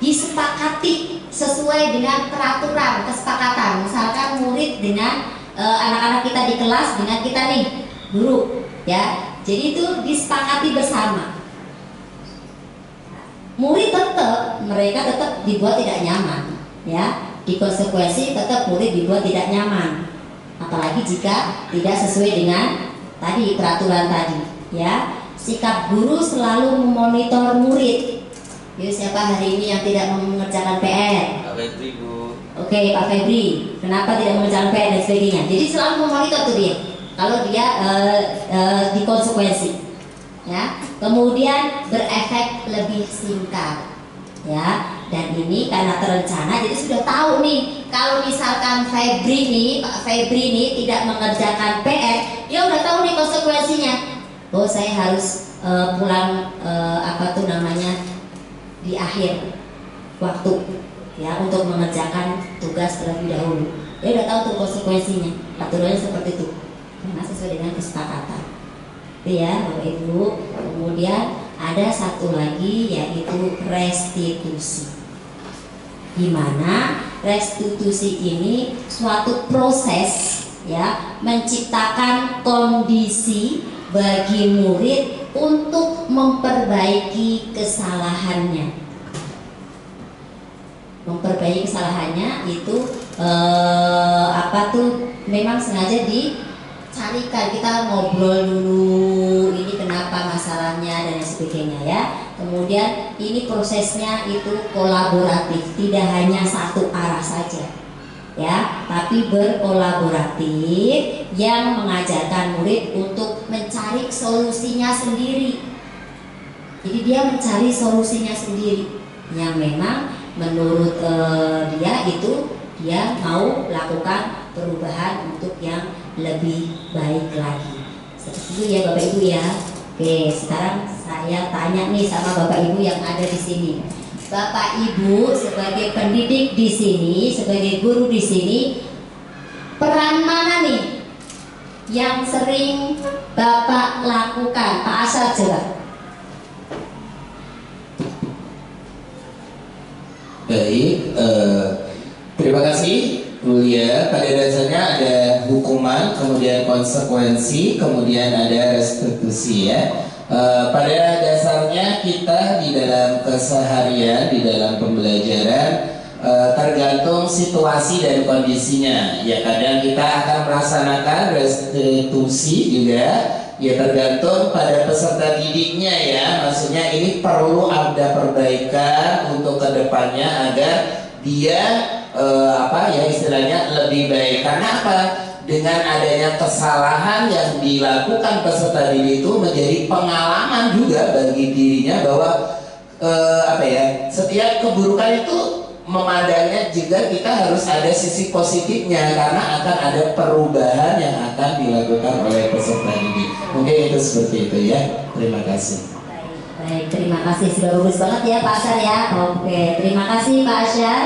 disepakati sesuai dengan peraturan kesepakatan. Misalkan murid dengan anak-anak kita di kelas dengan kita nih guru, ya. Jadi itu disepakati bersama. Murid mereka tetap dibuat tidak nyaman, ya. Di konsekuensi tetap murid dibuat tidak nyaman. Apalagi jika tidak sesuai dengan tadi peraturan tadi, ya. Sikap guru selalu memonitor murid. Jadi siapa hari ini yang tidak mengerjakan PR? Oke, Pak Febri, kenapa tidak mengerjakan PR dan sebagainya? Jadi selalu memonitor tuh dia. Kalau dia dikonsekuensi, ya. Kemudian berefek lebih singkat, ya. Dan ini karena terencana, jadi sudah tahu nih. Kalau misalkan Pak Febri nih tidak mengerjakan PR, dia udah tahu nih konsekuensinya. Oh, saya harus pulang di akhir waktu, ya, untuk mengerjakan tugas terlebih dahulu. Dia udah tahu tuh konsekuensinya. Aturannya seperti itu. Karena sesuai dengan kesepakatan. Itu ya, Bapak Ibu. Kemudian ada satu lagi yaitu restitusi. Di mana restitusi ini suatu proses, ya, menciptakan kondisi bagi murid untuk memperbaiki kesalahannya. Memperbaiki kesalahannya itu memang sengaja dicarikan, kita ngobrol dulu ini kenapa masalahnya dan sebagainya, ya. Kemudian ini prosesnya itu kolaboratif, tidak hanya satu arah saja, ya, tapi berkolaboratif yang mengajarkan murid untuk mencari solusinya sendiri. Jadi dia mencari solusinya sendiri yang memang menurut dia mau lakukan perubahan untuk yang lebih baik lagi. Seperti itu ya Bapak Ibu ya. Oke, sekarang saya tanya nih sama Bapak Ibu yang ada di sini. Bapak Ibu sebagai pendidik di sini, sebagai guru di sini, peran mana nih yang sering Bapak lakukan? Pak Asad coba. Baik, terima kasih Mulia. Pada dasarnya ada hukuman, kemudian konsekuensi, kemudian ada restitusi, ya. Pada dasarnya kita di dalam keseharian, di dalam pembelajaran tergantung situasi dan kondisinya. Ya, kadang kita akan melaksanakan restitusi juga. Ya, tergantung pada peserta didiknya, ya. Maksudnya ini perlu ada perbaikan untuk kedepannya agar dia istilahnya lebih baik. Karena apa? Dengan adanya kesalahan yang dilakukan peserta didik itu menjadi pengalaman juga bagi dirinya bahwa setiap keburukan itu memandangnya juga kita harus ada sisi positifnya karena akan ada perubahan yang akan dilakukan oleh peserta didik. Mungkin itu seperti itu, ya. Terima kasih. Baik, terima kasih, sudah bagus banget ya Pak Asyar, ya. Oke, terima kasih Pak Asyar,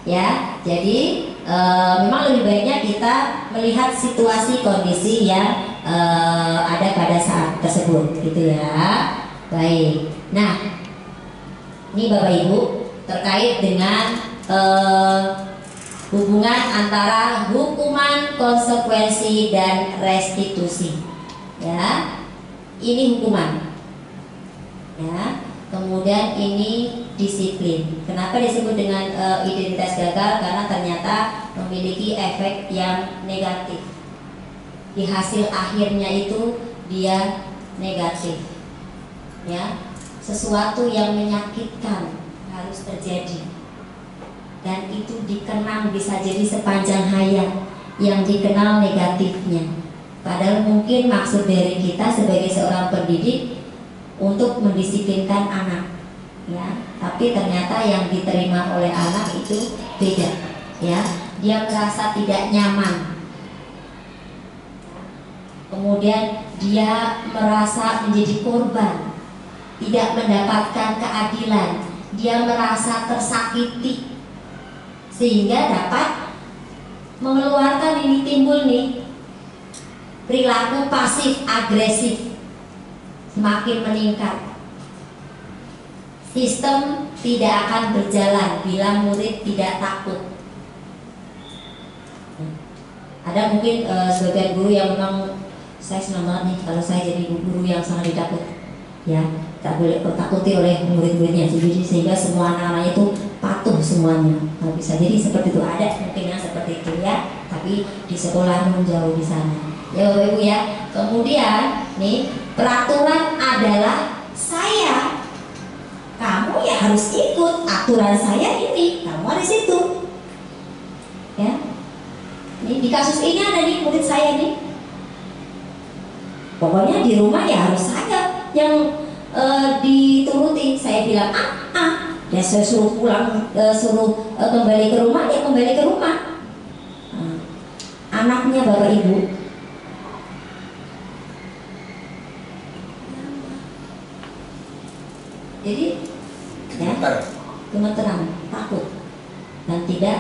ya. Jadi memang lebih baiknya kita melihat situasi kondisi yang ada pada saat tersebut, gitu ya. Baik. Nah, ini Bapak Ibu terkait dengan hubungan antara hukuman, konsekuensi, dan restitusi, ya. Ini hukuman, ya. Kemudian ini disiplin. Kenapa disebut dengan identitas gagal? Karena ternyata memiliki efek yang negatif. Di hasil akhirnya itu dia negatif, ya. Sesuatu yang menyakitkan harus terjadi. Dan itu dikenang bisa jadi sepanjang hayat yang dikenal negatifnya. Padahal mungkin maksud dari kita sebagai seorang pendidik untuk mendisiplinkan anak, ya. Tapi ternyata yang diterima oleh anak itu beda, ya. Dia merasa tidak nyaman. Kemudian dia merasa menjadi korban, tidak mendapatkan keadilan. Dia merasa tersakiti, sehingga dapat mengeluarkan ini, timbul nih perilaku pasif agresif semakin meningkat. Sistem tidak akan berjalan bila murid tidak takut. Ada mungkin sebagian guru yang memang saya senang banget nih kalau saya jadi guru yang sangat ditakut, ya, tak boleh takuti oleh murid-muridnya, jadi sehingga semua anak-anak itu patuh semuanya. Nah, bisa jadi seperti itu, ada mungkin yang seperti itu, ya, tapi di sekolah menjauh di sana, ya Bapak Ibu, ya. Kemudian nih peraturan adalah kamu ya harus ikut aturan saya ini, kamu harus itu. Di kasus ini ada nih murid saya nih. Pokoknya di rumah ya harus saya yang dituruti. Saya bilang ya saya suruh pulang, kembali ke rumah, ya kembali ke rumah. Anaknya Bapak Ibu jadi gemeteran, takut dan tidak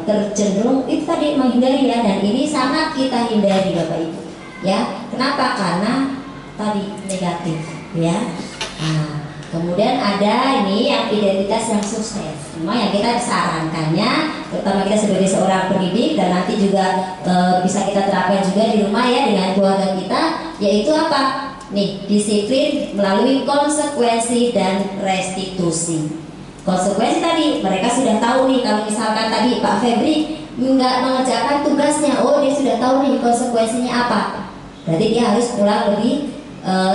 tercenderung itu tadi menghindari ya, dan ini sangat kita hindari Bapak Ibu ya. Kenapa? Karena tadi negatif ya. Nah, kemudian ada ini yang identitas yang sukses. Memang yang kita disarankannya, terutama kita sebagai seorang pendidik dan nanti juga bisa kita terapkan juga di rumah ya dengan keluarga kita, yaitu apa? Nih, disiplin melalui konsekuensi dan restitusi. Konsekuensi tadi mereka sudah tahu nih, kalau misalkan tadi Pak Febri nggak mengerjakan tugasnya, oh dia sudah tahu nih konsekuensinya apa. Berarti dia harus pulang lebih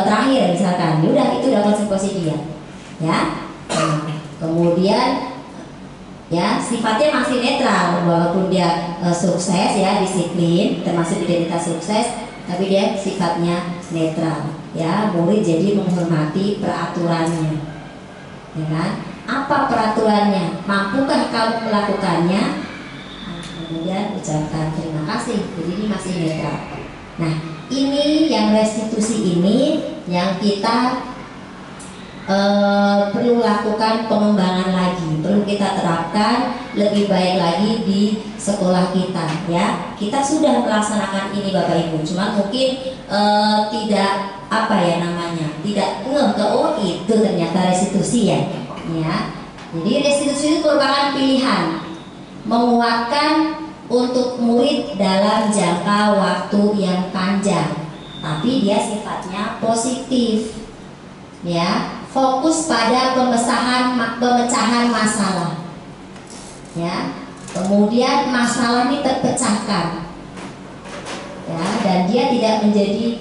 terakhir misalkan. Udah, itu udah konsekuensi dia. Ya. Kemudian ya sifatnya masih netral walaupun dia sukses ya, disiplin termasuk identitas sukses, tapi dia sifatnya netral ya. Murid jadi menghormati peraturannya, ya kan? Apa peraturannya? Mampukah kamu melakukannya? Nah, kemudian ucapkan terima kasih. Jadi ini masih netral. Nah, ini yang restitusi ini yang kita perlu lakukan pengembangan lagi, perlu kita terapkan lebih baik lagi di sekolah kita ya. Kita sudah melaksanakan ini Bapak Ibu, cuma mungkin tidak apa ya namanya, tidak ngeh ke oh itu ternyata restitusi ya. Jadi restitusi itu merupakan pilihan menguatkan untuk murid dalam jangka waktu yang panjang, tapi dia sifatnya positif ya. Fokus pada pemecahan masalah ya. Kemudian masalah ini terpecahkan ya, dan dia tidak menjadi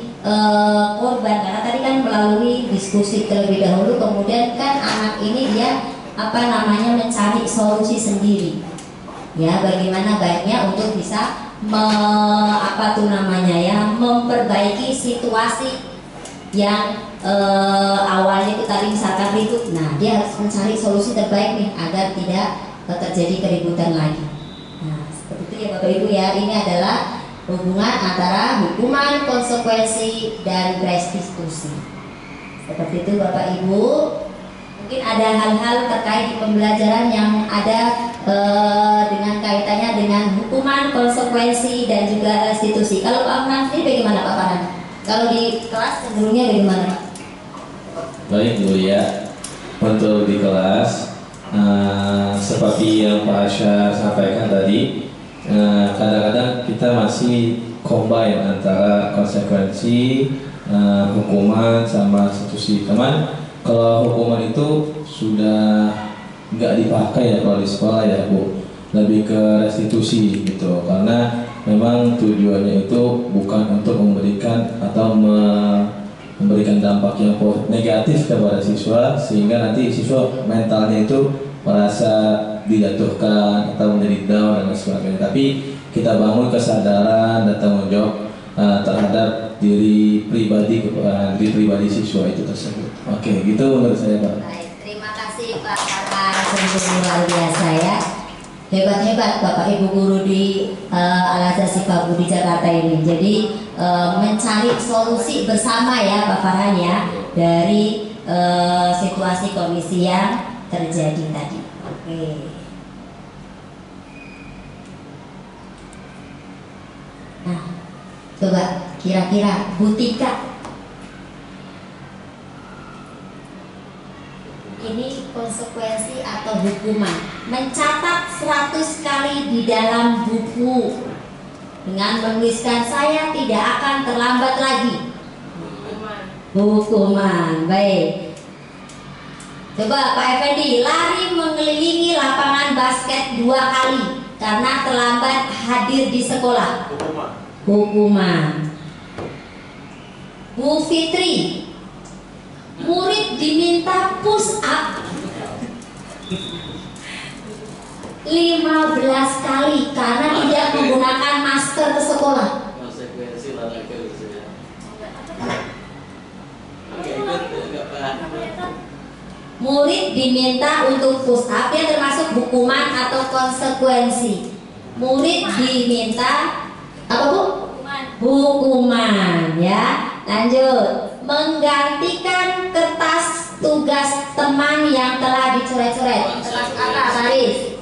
korban, karena tadi kan melalui diskusi terlebih dahulu, kemudian kan anak ini dia apa namanya mencari solusi sendiri ya, bagaimana baiknya untuk bisa memperbaiki situasi yang awalnya itu tadi misalkan ribut. Nah, dia harus mencari solusi terbaik nih agar tidak terjadi keributan lagi. Nah, seperti itu ya Bapak Ibu ya. Ini adalah hubungan antara hukuman, konsekuensi, dan restitusi. Seperti itu Bapak Ibu. Mungkin ada hal-hal terkait di pembelajaran yang ada dengan kaitannya dengan hukuman, konsekuensi, dan juga restitusi. Kalau Pak Farhan sendiri bagaimana Pak Farhan? Kalau di kelas cenderungnya bagaimana? Baik Bu ya, untuk di kelas seperti yang Pak Asyar sampaikan tadi, kadang-kadang kita masih combine antara konsekuensi, hukuman sama restitusi. Teman, kalau hukuman itu sudah nggak dipakai ya kalau di sekolah ya Bu, lebih ke restitusi gitu, karena memang tujuannya itu bukan untuk memberikan atau memberikan dampak yang negatif kepada siswa, sehingga nanti siswa mentalnya itu merasa dijatuhkan atau menjadi down dan sebagainya. Tapi kita bangun kesadaran dan tanggung jawab terhadap diri pribadi siswa itu tersebut. Oke, gitu menurut saya Pak. Baik, terima kasih Pak Farhan, sungguh luar biasa ya. Hebat-hebat Bapak Ibu guru di Al-Azhar Sifabudi Jakarta ini. Jadi mencari solusi bersama ya Pak Farhan ya dari situasi kondisi yang terjadi tadi. Oke. Nah, coba kira-kira Bu Tika, ini konsekuensi atau hukuman mencatat 100 kali di dalam buku dengan menuliskan saya tidak akan terlambat lagi. Hukuman. Baik, coba Pak Effendi, lari mengelilingi lapangan basket 2 kali karena terlambat hadir di sekolah. Hukuman. Bu Fitri, murid diminta push up 5 15 kali karena tidak menggunakan masker ke sekolah. Konsekuensi olahraga gitu ya. Oke, enggak paham. Murid diminta untuk push up ya, termasuk hukuman atau konsekuensi. Murid diminta apa Bu? Hukuman ya. Lanjut, menggantikan kertas tugas teman yang telah dicoret-coret. Termasuk apa, Pak Aris?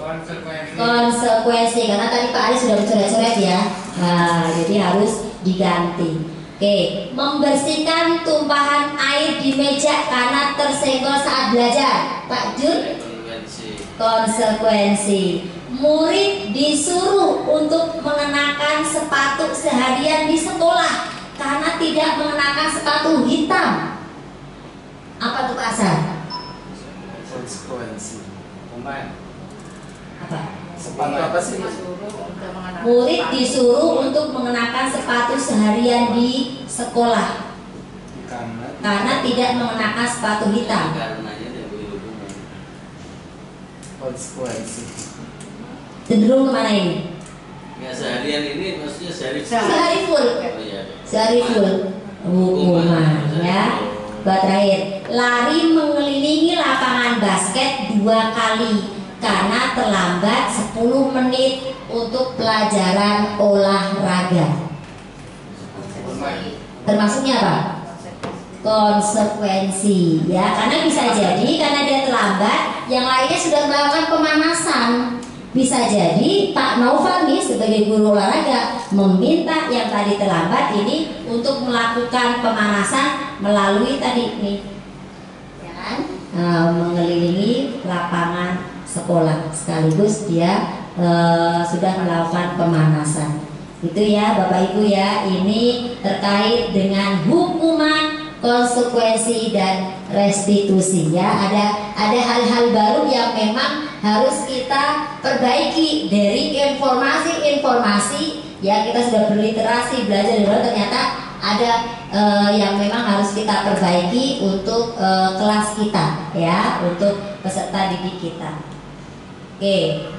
Konsekuensi, karena tadi Pak Aris sudah dicoret-coret ya. Nah, jadi harus diganti. Oke, membersihkan tumpahan air di meja karena tersenggol saat belajar. Pak Jun? Konsekuensi. Murid disuruh untuk mengenakan sepatu seharian di sekolah karena tidak mengenakan sepatu hitam. Apa tuh Pak Hasan? Konsekuensi. Pemain. Apa? Sepatu apa sih? Murid disuruh untuk mengenakan sepatu seharian di sekolah karena tidak mengenakan sepatu hitam. Karenanya dia beri hukuman. Konsekuensi. Cenderung kemana ini? Ya seharian ini maksudnya Sehari full. Oh iya. Sehari full hukuman ya. Buat terakhir, lari mengelilingi lapangan basket 2 kali karena terlambat 10 menit untuk pelajaran olahraga. Termasuknya apa? Konsekuensi ya, karena bisa jadi karena dia terlambat, yang lainnya sudah melakukan pemanasan. Bisa jadi Pak Naufal nih sebagai guru olahraga meminta yang tadi terlambat ini untuk melakukan pemanasan melalui tadi nih, ya kan? Mengelilingi lapangan sekolah sekaligus dia sudah melakukan pemanasan. Itu ya Bapak Ibu ya, ini terkait dengan hukuman, konsekuensi dan restitusi ya. Ada hal-hal baru yang memang harus kita perbaiki dari informasi-informasi ya. Kita sudah berliterasi, belajar dari ternyata ada yang memang harus kita perbaiki untuk kelas kita ya, untuk peserta didik kita. Oke.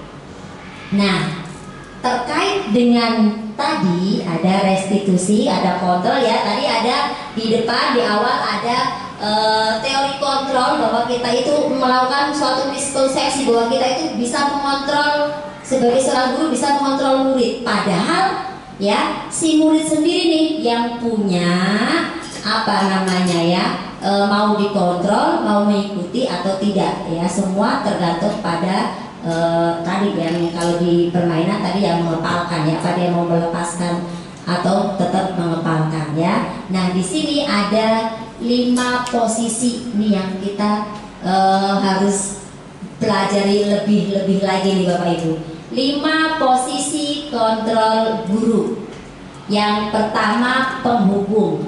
Nah, terkait dengan tadi ada restitusi, ada kontrol ya. Tadi ada di depan di awal ada teori kontrol, bahwa kita itu melakukan suatu miskonsepsi bahwa kita itu bisa mengontrol, sebagai seorang guru bisa mengontrol murid. Padahal ya si murid sendiri nih yang punya apa namanya ya, mau dikontrol, mau mengikuti atau tidak ya. Semua tergantung pada tadi yang kalau di permainan tadi yang mengepalkan ya, apa dia mau melepaskan atau tetap mengepalkan ya. Nah di sini ada 5 posisi nih yang kita harus pelajari lebih lagi nih Bapak Ibu. 5 posisi kontrol guru. Yang pertama penghukum,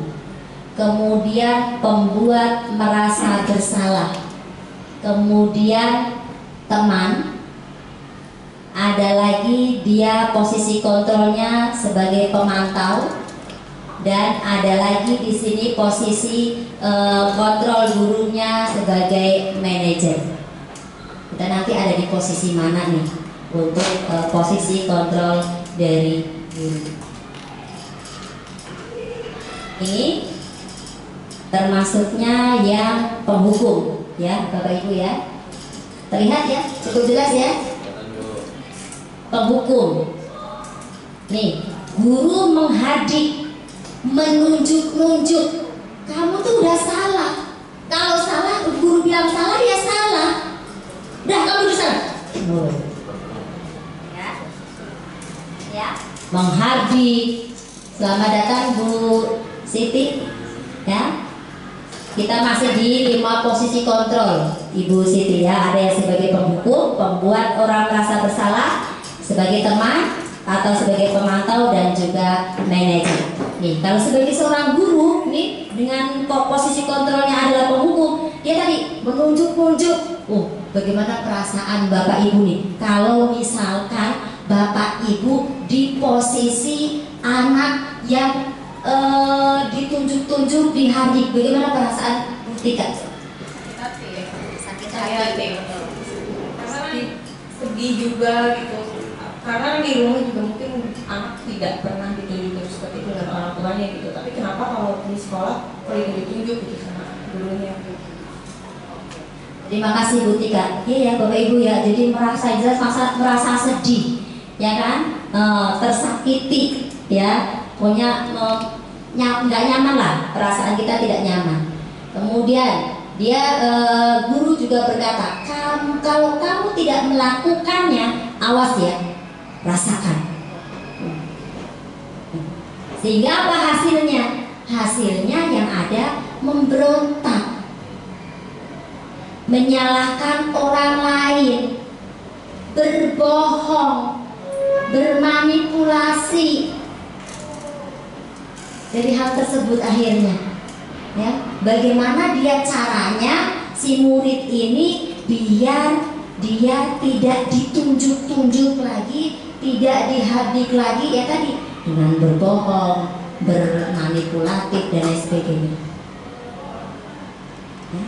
kemudian pembuat merasa bersalah, kemudian teman. Ada lagi dia posisi kontrolnya sebagai pemantau, dan ada lagi di sini posisi kontrol gurunya sebagai manajer. Kita nanti ada di posisi mana nih untuk posisi kontrol dari guru. Ini termasuknya yang penghukum ya Bapak Ibu ya. Terlihat ya, cukup jelas ya. Penghukum. Nih, guru menghadik, menunjuk-nunjuk. Kamu tuh udah salah. Kalau salah, guru bilang salah, ya salah. Udah, kamu udah salah. Ya. Ya. Menghadik. Selamat datang Bu Siti. Ya. Kita masih di 5 posisi kontrol Ibu Siti ya. Ada yang sebagai penghukum, pembuat orang merasa bersalah, sebagai teman atau sebagai pemantau, dan juga manajer. Nih, kalau sebagai seorang guru nih dengan posisi kontrolnya adalah penghukum, dia tadi menunjuk-nunjuk. Bagaimana perasaan Bapak Ibu nih kalau misalkan Bapak Ibu di posisi anak yang ditunjuk-tunjuk, dihadik, bagaimana perasaan Tika? Sakit hati. pergi juga gitu. Karena di rumah juga mungkin anak tidak pernah ditunjuk seperti itu dengan orang tuanya gitu. Tapi kenapa kalau di sekolah perlu ditunjuk gitu sama gurunya? Terima kasih Bu Tika. Iya ya Bapak Ibu ya. Jadi merasa jelas merasa sedih, ya kan? Tersakiti, ya. Pokoknya nggak nyaman lah. Perasaan kita tidak nyaman. Kemudian dia guru juga berkata, kalau kamu tidak melakukannya, awas ya. Rasakan. Sehingga apa hasilnya? Hasilnya yang ada memberontak, menyalahkan orang lain, berbohong, bermanipulasi. Dari hal tersebut akhirnya, ya, bagaimana dia caranya si murid ini biar dia tidak ditunjuk-tunjuk lagi, tidak dihadik lagi, ya tadi dengan berbohong, bermanipulatif dan lain sebagainya. Ya.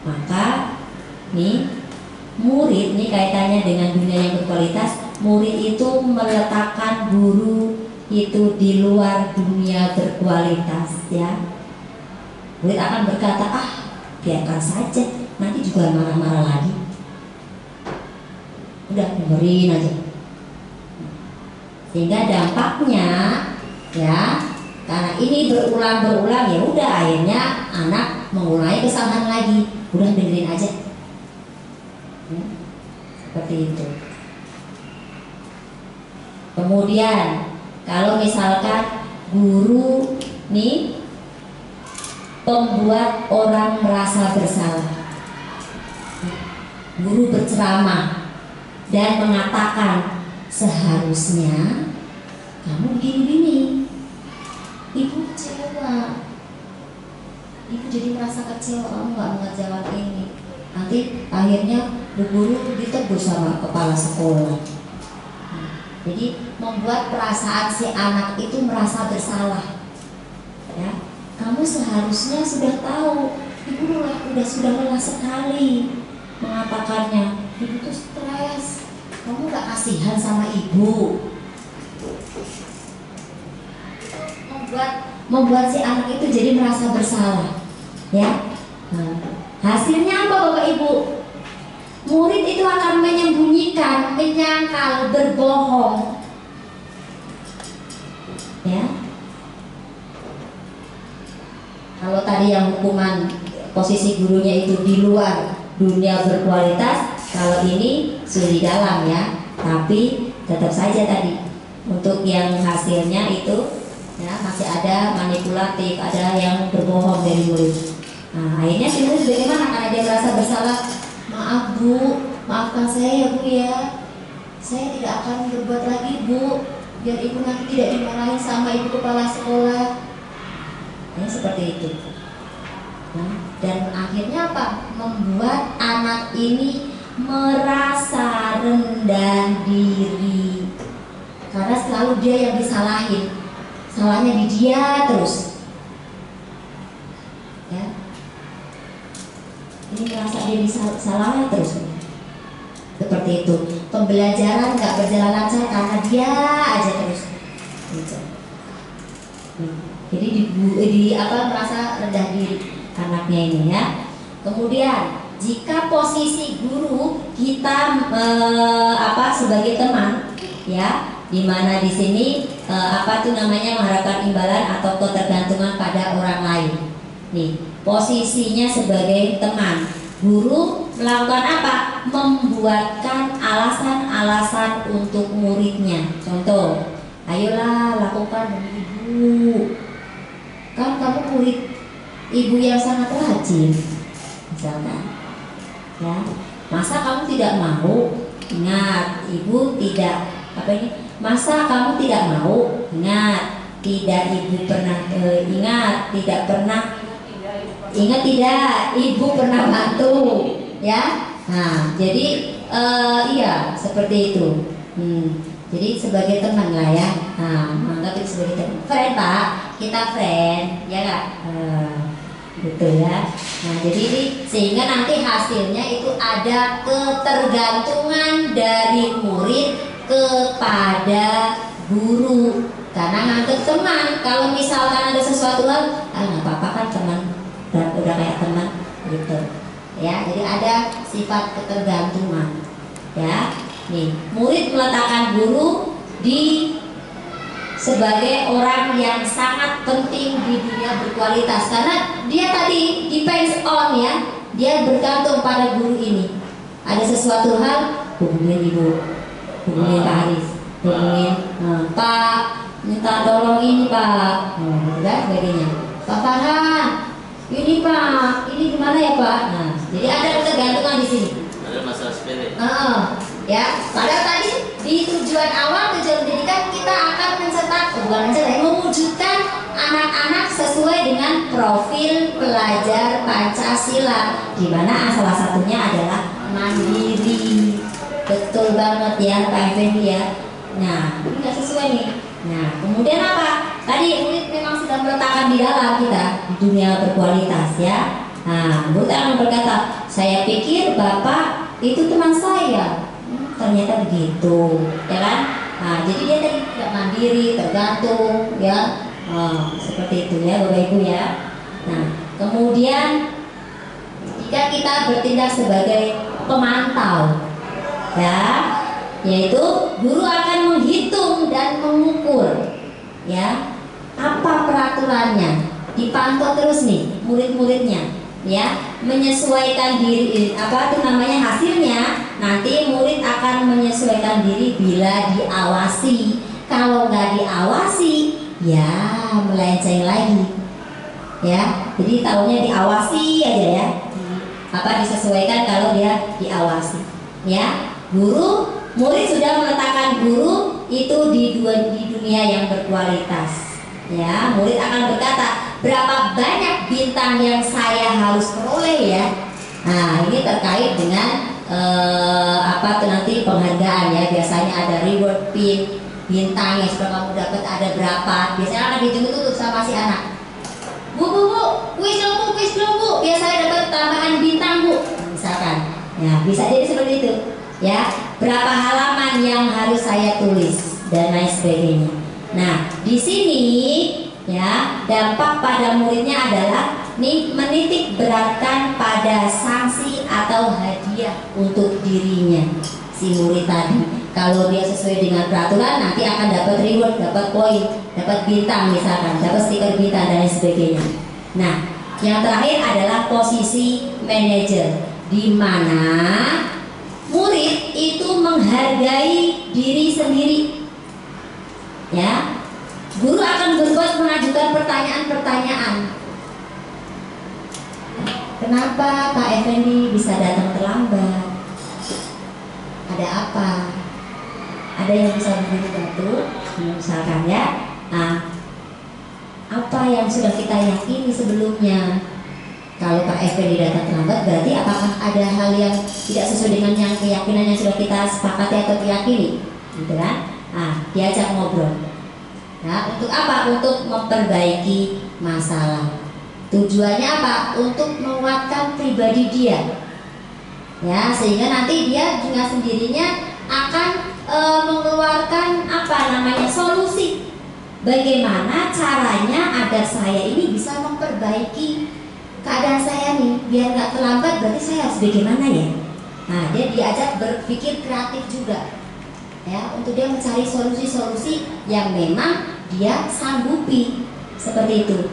Maka nih murid nih kaitannya dengan dunia yang berkualitas. Murid itu meletakkan guru itu di luar dunia berkualitas, ya. Murid akan berkata, biarkan saja, nanti juga marah-marah lagi. Udah dengerin aja. Sehingga dampaknya, ya, karena ini berulang-berulang, ya udah akhirnya anak mengulangi kesalahan lagi. Udah dengerin aja. Ya, seperti itu. Kemudian kalau misalkan guru nih pembuat orang merasa bersalah, guru berceramah dan mengatakan seharusnya kamu begini-begini, ibu kecewa, ibu jadi merasa kecewa, kamu nggak mengerjakan ini, nanti akhirnya guru ditegur sama kepala sekolah. Jadi membuat perasaan si anak itu merasa bersalah, ya. Kamu seharusnya sudah tahu, ibu sudah lelah sekali mengatakannya. Ibu tuh stres, kamu gak kasihan sama ibu. Membuat si anak itu jadi merasa bersalah, ya. Nah, hasilnya apa Bapak Ibu? Murid itu akan menyembunyikan, menyangkal, berbohong, ya. Kalau tadi yang hukuman posisi gurunya itu di luar dunia berkualitas, kalau ini sudah di dalam, ya. Tapi tetap saja tadi untuk yang hasilnya itu, ya, masih ada manipulatif, ada yang berbohong dari murid. Nah, akhirnya si murid bagaimana? Karena dia merasa bersalah. Maaf Bu, maafkan saya ya Bu ya. Saya tidak akan berbuat lagi Bu, biar ibu nanti tidak dimarahin sama ibu kepala sekolah. Ya, seperti itu. Nah, dan akhirnya apa? Membuat anak ini merasa rendah diri, karena selalu dia yang disalahin, salahnya di dia terus, ya. Ini merasa dia disalahin terus, seperti itu. Pembelajaran nggak berjalan lancar karena dia aja terus, gitu. Jadi merasa rendah diri anaknya ini, ya. Kemudian jika posisi guru kita sebagai teman, ya, dimana di sini mengharapkan imbalan atau ketergantungan pada orang lain. Nih, posisinya sebagai teman, guru melakukan apa? Membuatkan alasan-alasan untuk muridnya. Contoh, ayolah lakukan demi ibu. Kan kamu murid ibu yang sangat rajin, misalkan, ya. Masa kamu tidak mau? Ingat, ibu tidak masa kamu tidak mau? Ingat, ibu pernah bantu, ya. Nah, jadi iya seperti itu. Jadi sebagai teman lah, ya. Nah, anggap itu sebagai teman. Friend Pak, kita friend, ya Kak. gitu ya. Nah jadi ini sehingga nanti hasilnya itu ada ketergantungan dari murid kepada guru, karena nganggep teman. Kalau misalkan ada sesuatu hal, nggak apa-apa kan teman, udah kayak teman gitu ya. Jadi ada sifat ketergantungan ya. Nih, murid meletakkan guru di sebagai orang yang sangat penting di dunia berkualitas, karena dia tadi depends on ya, dia bergantung pada guru ini. Ada sesuatu hal, hubungin ibu, hubungin Pak Haris, hubungin Pak, minta tolong ini Pak, dan sebagainya. Pak Farhan, ini Pak, ini gimana ya Pak? Nah, jadi ada ketergantungan di sini. Ada masalah sepele. Ya, padahal tadi di tujuan awal, tujuan pendidikan kita akan mewujudkan anak-anak sesuai dengan profil pelajar Pancasila, di mana salah satunya adalah mandiri. Betul banget ya Pak Effendi ya. Nah, ini nggak sesuai nih. Nah, kemudian apa? Tadi murid memang sudah meletakkan di dalam kita di dunia berkualitas ya. Nah, murid akan berkata, saya pikir Bapak itu teman saya. Ternyata begitu, ya kan? Nah, jadi dia tadi tidak mandiri, tergantung, ya, seperti itu ya, Bapak Ibu ya. Nah, kemudian jika kita bertindak sebagai pemantau, ya, yaitu guru akan menghitung dan mengukur, ya, apa peraturannya, dipantau terus nih murid-muridnya, ya, menyesuaikan diri, apa itu namanya hasilnya. Nanti murid akan menyesuaikan diri bila diawasi. Kalau nggak diawasi, ya melenceng lagi, ya. Jadi tahunya diawasi aja ya. Apa disesuaikan kalau dia diawasi, ya. Murid sudah meletakkan guru itu di dunia yang berkualitas, ya. Murid akan berkata, berapa banyak bintang yang saya harus peroleh ya. Nah, ini terkait dengan apa tuh nanti penghargaan ya. Biasanya ada reward pin, bintang yang sudah kamu dapat ada berapa. Biasanya akan ditunggu tuh sama si anak. Bu, kuis dong bu, biar saya dapat tambahan bintang bu. Misalkan, ya bisa jadi seperti itu. Ya, berapa halaman yang harus saya tulis dan lain sebagainya. Nah, di sini ya dampak pada muridnya adalah menitik beratkan pada sanksi atau hadiah untuk dirinya si murid tadi. Kalau dia sesuai dengan peraturan nanti akan dapat reward, dapat poin, dapat bintang misalkan, dapat stiker bintang dan lain sebagainya. Nah, yang terakhir adalah posisi manajer, di mana murid itu menghargai diri sendiri. Ya, guru akan berbuat mengajukan pertanyaan-pertanyaan. Kenapa Pak Effendi bisa datang terlambat? Ada apa? Ada yang bisa memberi batu, misalkan ya. Nah, apa yang sudah kita yakini sebelumnya? Kalau Pak Effendi datang terlambat, berarti apakah ada hal yang tidak sesuai dengan yang keyakinan yang sudah kita sepakati atau diyakini? Gitu kan? Nah, diajak ngobrol. Nah, untuk apa? Untuk memperbaiki masalah. Tujuannya apa? Untuk menguatkan pribadi dia, ya, sehingga nanti dia dengan sendirinya akan mengeluarkan apa namanya solusi. Bagaimana caranya agar saya ini bisa memperbaiki keadaan saya nih, biar nggak terlambat. Berarti saya harus bagaimana ya? Nah, dia diajak berpikir kreatif juga, ya, untuk dia mencari solusi-solusi yang memang dia sanggupi, seperti itu,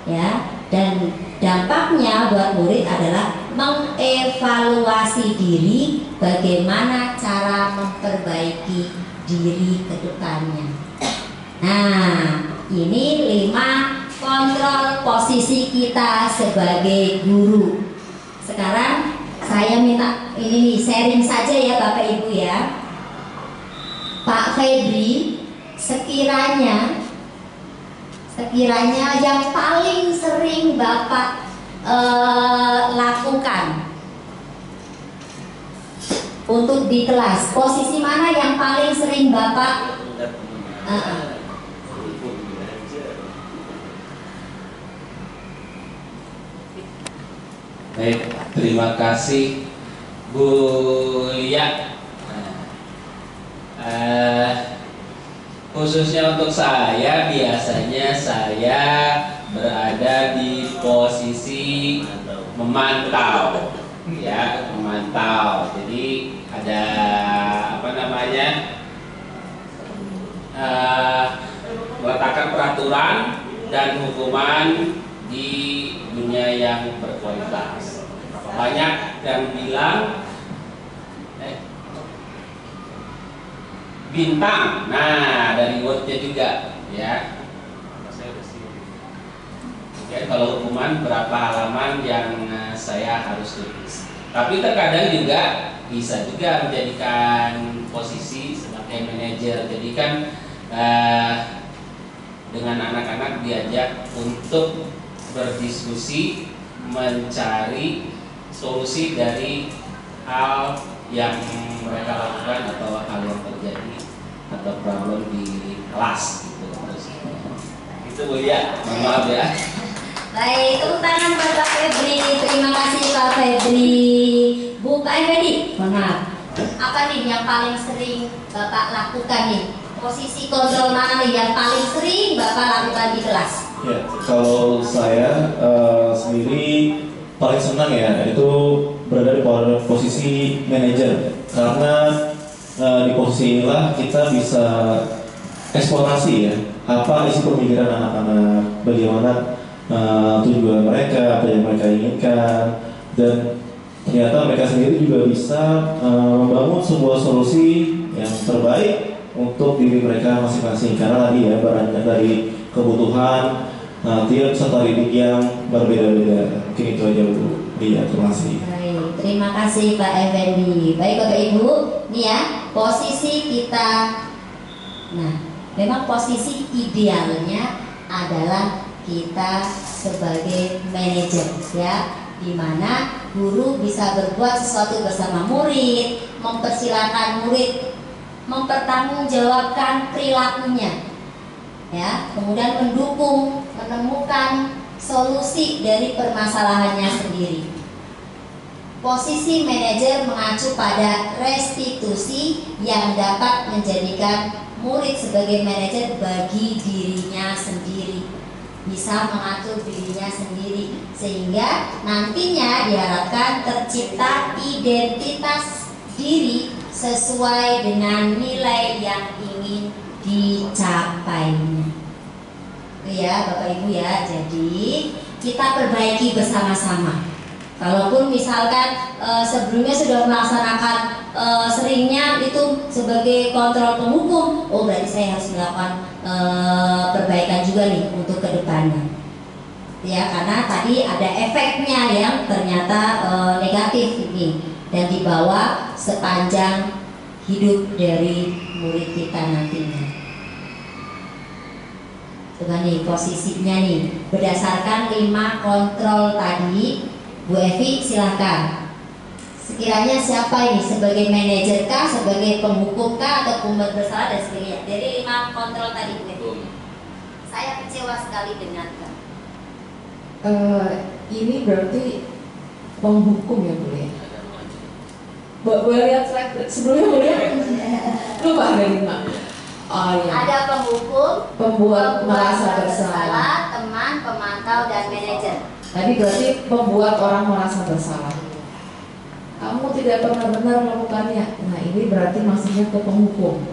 ya. Dan dampaknya buat murid adalah mengevaluasi diri, bagaimana cara memperbaiki diri ke depannya. Nah, ini 5 kontrol posisi kita sebagai guru. Sekarang saya minta ini sharing saja ya Bapak Ibu ya. Pak Febri, sekiranya yang paling sering Bapak lakukan untuk di kelas, posisi mana yang paling sering Bapak Baik, terima kasih Bu Lia. Khususnya untuk saya, biasanya saya berada di posisi memantau, ya, memantau. Jadi ada apa namanya, meletakkan peraturan dan hukuman di dunia yang berkualitas. Banyak yang bilang bintang, nah dari wordnya juga, ya. Oke, kalau hukuman berapa halaman yang saya harus tulis. Tapi terkadang juga bisa juga menjadikan posisi sebagai manajer. Jadi kan dengan anak-anak diajak untuk berdiskusi, mencari solusi dari hal yang mereka lakukan atau hal yang terjadi atau problem di kelas gitu. Itu Bu ya, mohon maaf ya. Baik, tepuk tangan buat Pak Febri. Terima kasih Pak Febri. Bu Pak Effendi, mohon maaf. Apa nih yang paling sering Bapak lakukan nih? Posisi kontrol mana nih yang paling sering Bapak lakukan di kelas? Ya, kalau saya sendiri paling senang ya itu berada di posisi manajer, karena di posisi inilah kita bisa eksplorasi ya apa isi pemikiran anak-anak, bagaimana tujuan mereka, apa yang mereka inginkan, dan ternyata mereka sendiri juga bisa membangun sebuah solusi yang terbaik untuk diri mereka masing-masing, karena tadi ya beranjak dari kebutuhan tiap peserta didik yang berbeda-beda. Mungkin itu aja Bu. Iya, terima kasih. Baik, terima kasih Pak Effendi. Baik Bapak Ibu, nih ya posisi kita. Nah, memang posisi idealnya adalah kita sebagai manajer, ya, di mana guru bisa berbuat sesuatu bersama murid, mempersilahkan murid mempertanggungjawabkan perilakunya, ya, kemudian mendukung, menemukan solusi dari permasalahannya sendiri. Posisi manajer mengacu pada restitusi yang dapat menjadikan murid sebagai manajer bagi dirinya sendiri, bisa mengatur dirinya sendiri, sehingga nantinya diharapkan tercipta identitas diri sesuai dengan nilai yang ingin dicapainya. Itu ya Bapak Ibu ya. Jadi kita perbaiki bersama-sama. Kalaupun misalkan sebelumnya sudah melaksanakan seringnya itu sebagai kontrol penghukum, oh berarti saya harus melakukan perbaikan juga nih untuk kedepannya. Ya, karena tadi ada efeknya yang ternyata negatif ini dan dibawa sepanjang hidup dari murid kita nantinya. Coba nih posisinya nih berdasarkan 5 kontrol tadi. Bu Evi silahkan. Sekiranya siapa ini sebagai manajer kah, sebagai penghukum kah, atau pembuat bersalah dan sebagainya. Dari 5 kontrol tadi Bu Evi. Saya kecewa sekali dengan ini berarti penghukum ya Bu ya. Boleh lihat slide sebelumnya boleh? Lupa ada 5. Oh iya. Ada penghukum, pembuat merasa bersalah, teman, pemantau, dan manajer. Tadi berarti pembuat orang merasa bersalah. Kamu tidak pernah benar melakukannya. Nah ini berarti maksudnya ke penghukum.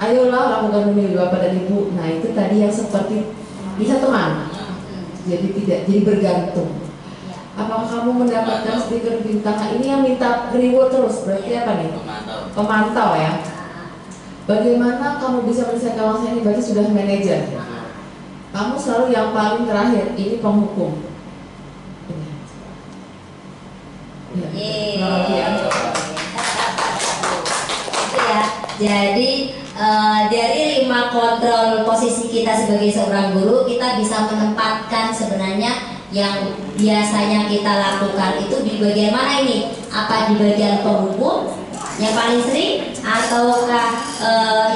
Ayolah lakukan demi Bapak dan Ibu. Nah itu tadi yang seperti bisa teman. Jadi tidak, jadi bergantung. Apakah kamu mendapatkan stiker bintang? Ini yang minta reward terus. Berarti apa nih? Pemantau ya. Bagaimana kamu bisa menyelesaikan masalah ini? Berarti sudah manajer. Kamu selalu yang paling terakhir. Ini penghukum. Itu ya. Jadi dari 5 kontrol posisi kita sebagai seorang guru, kita bisa menempatkan sebenarnya yang biasanya kita lakukan itu di bagian mana ini? Apa di bagian penghukum yang paling sering, ataukah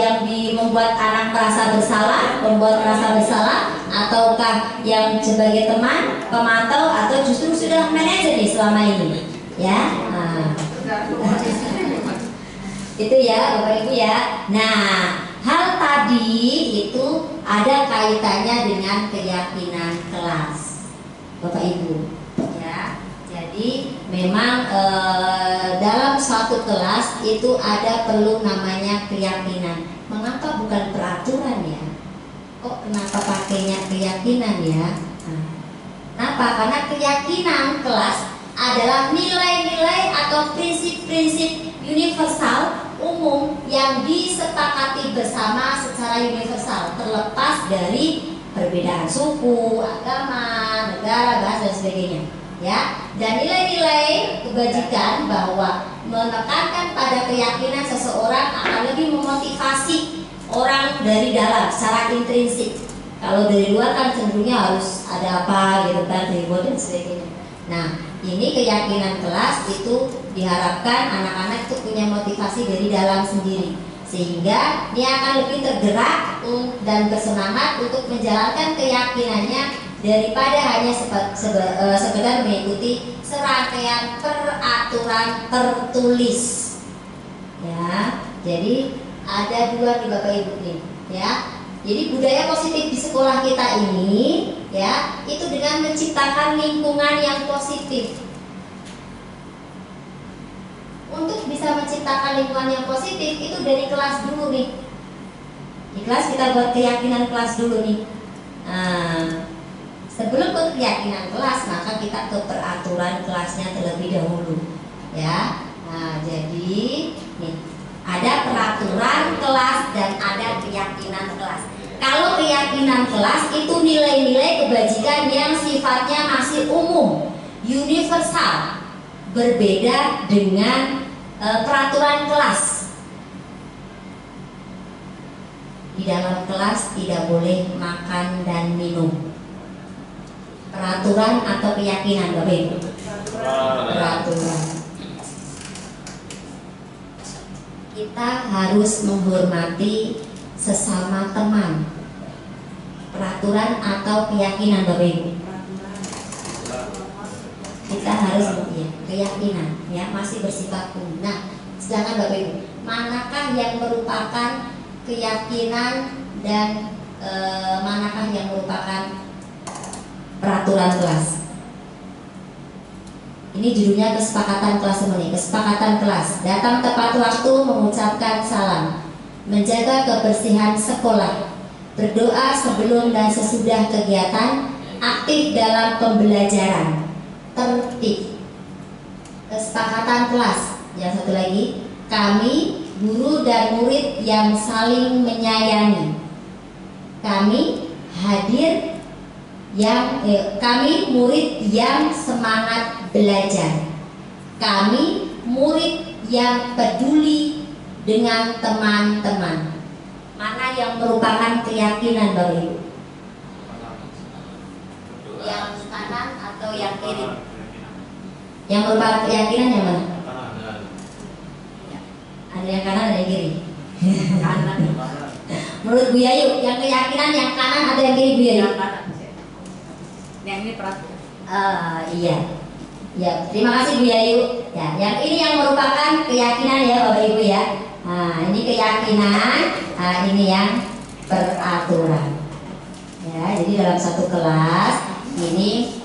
yang membuat anak merasa bersalah, membuat merasa bersalah, ataukah yang sebagai teman, pemantau, atau justru sudah manajer nih selama ini, ya? Nah, itu ya Bapak Ibu ya. Nah, hal tadi itu ada kaitannya dengan keyakinan kelas, Bapak Ibu. Ya, jadi memang dalam suatu kelas itu ada perlu namanya keyakinan. Mengapa bukan peraturan ya? Kok kenapa pakainya keyakinan ya? Nah, kenapa? Karena keyakinan kelas adalah nilai-nilai atau prinsip-prinsip universal umum yang disepakati bersama secara universal, terlepas dari perbedaan suku, agama, negara, bahasa dan sebagainya. Ya, dan nilai-nilai kebajikan bahwa menekankan pada keyakinan seseorang akan lebih memotivasi orang dari dalam secara intrinsik. Kalau dari luar kan cenderungnya harus ada apa gitu kan, reward dan sebagainya. Nah, ini keyakinan kelas itu diharapkan anak-anak itu punya motivasi dari dalam sendiri, sehingga dia akan lebih tergerak dan bersemangat untuk menjalankan keyakinannya daripada hanya sekedar mengikuti serangkaian peraturan tertulis. Ya, jadi ada dua nih Bapak Ibu nih, ya. Jadi budaya positif di sekolah kita ini, ya, itu dengan menciptakan lingkungan yang positif. Untuk bisa menciptakan lingkungan yang positif itu dari kelas dulu nih. Di kelas kita buat keyakinan kelas dulu nih. Nah, sebelum ke keyakinan kelas, maka kita ke peraturan kelasnya terlebih dahulu, ya. Nah, jadi nih ada peraturan kelas dan ada keyakinan kelas. Kalau keyakinan kelas itu nilai-nilai kebajikan yang sifatnya masih umum, universal, berbeda dengan peraturan kelas. Di dalam kelas tidak boleh makan dan minum. Peraturan atau keyakinan, Bapak Ibu? Peraturan. Kita harus menghormati sesama teman. Peraturan atau keyakinan, Bapak Ibu? Kita harus keyakinan, ya, masih bersifat umum. Nah, sedangkan Bapak Ibu, manakah yang merupakan keyakinan dan manakah yang merupakan peraturan kelas? Ini judulnya kesepakatan kelas semuanya. Kesepakatan kelas. Datang tepat waktu, mengucapkan salam, menjaga kebersihan sekolah, berdoa sebelum dan sesudah kegiatan, aktif dalam pembelajaran, tertib. Kesepakatan kelas. Yang satu lagi, kami guru dan murid yang saling menyayangi. Kami hadir kami murid yang semangat belajar. Kami murid yang peduli dengan teman-teman. Mana yang merupakan keyakinan Bapak Ibu? Yang kanan atau yang kiri? Yang merupakan keyakinan yang mana? Ada yang kanan, ada yang kiri. Kanan. Menurut Bu Yayu, yang keyakinan yang kanan atau yang kiri, Bu Yayu? Yang kanan. Yang ini peraturan. Iya. Ya, terima kasih Bu Yayu. Ya, yang ini yang merupakan keyakinan ya Bapak Ibu ya. Nah, ini keyakinan, ini yang peraturan. Ya, jadi dalam satu kelas ini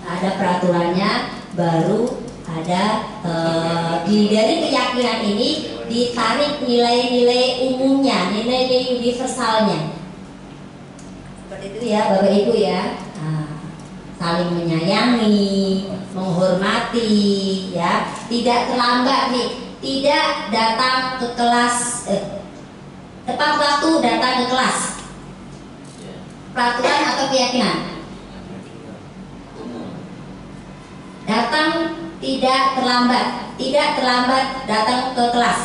ada peraturannya, baru ada dari keyakinan ini ditarik nilai-nilai umumnya, nilai-nilai universalnya. Seperti itu ya Bapak Ibu ya. Saling menyayangi, menghormati, ya, tidak terlambat nih, tidak datang ke kelas, tepat waktu datang ke kelas. Peraturan atau keyakinan? Datang tidak terlambat datang ke kelas,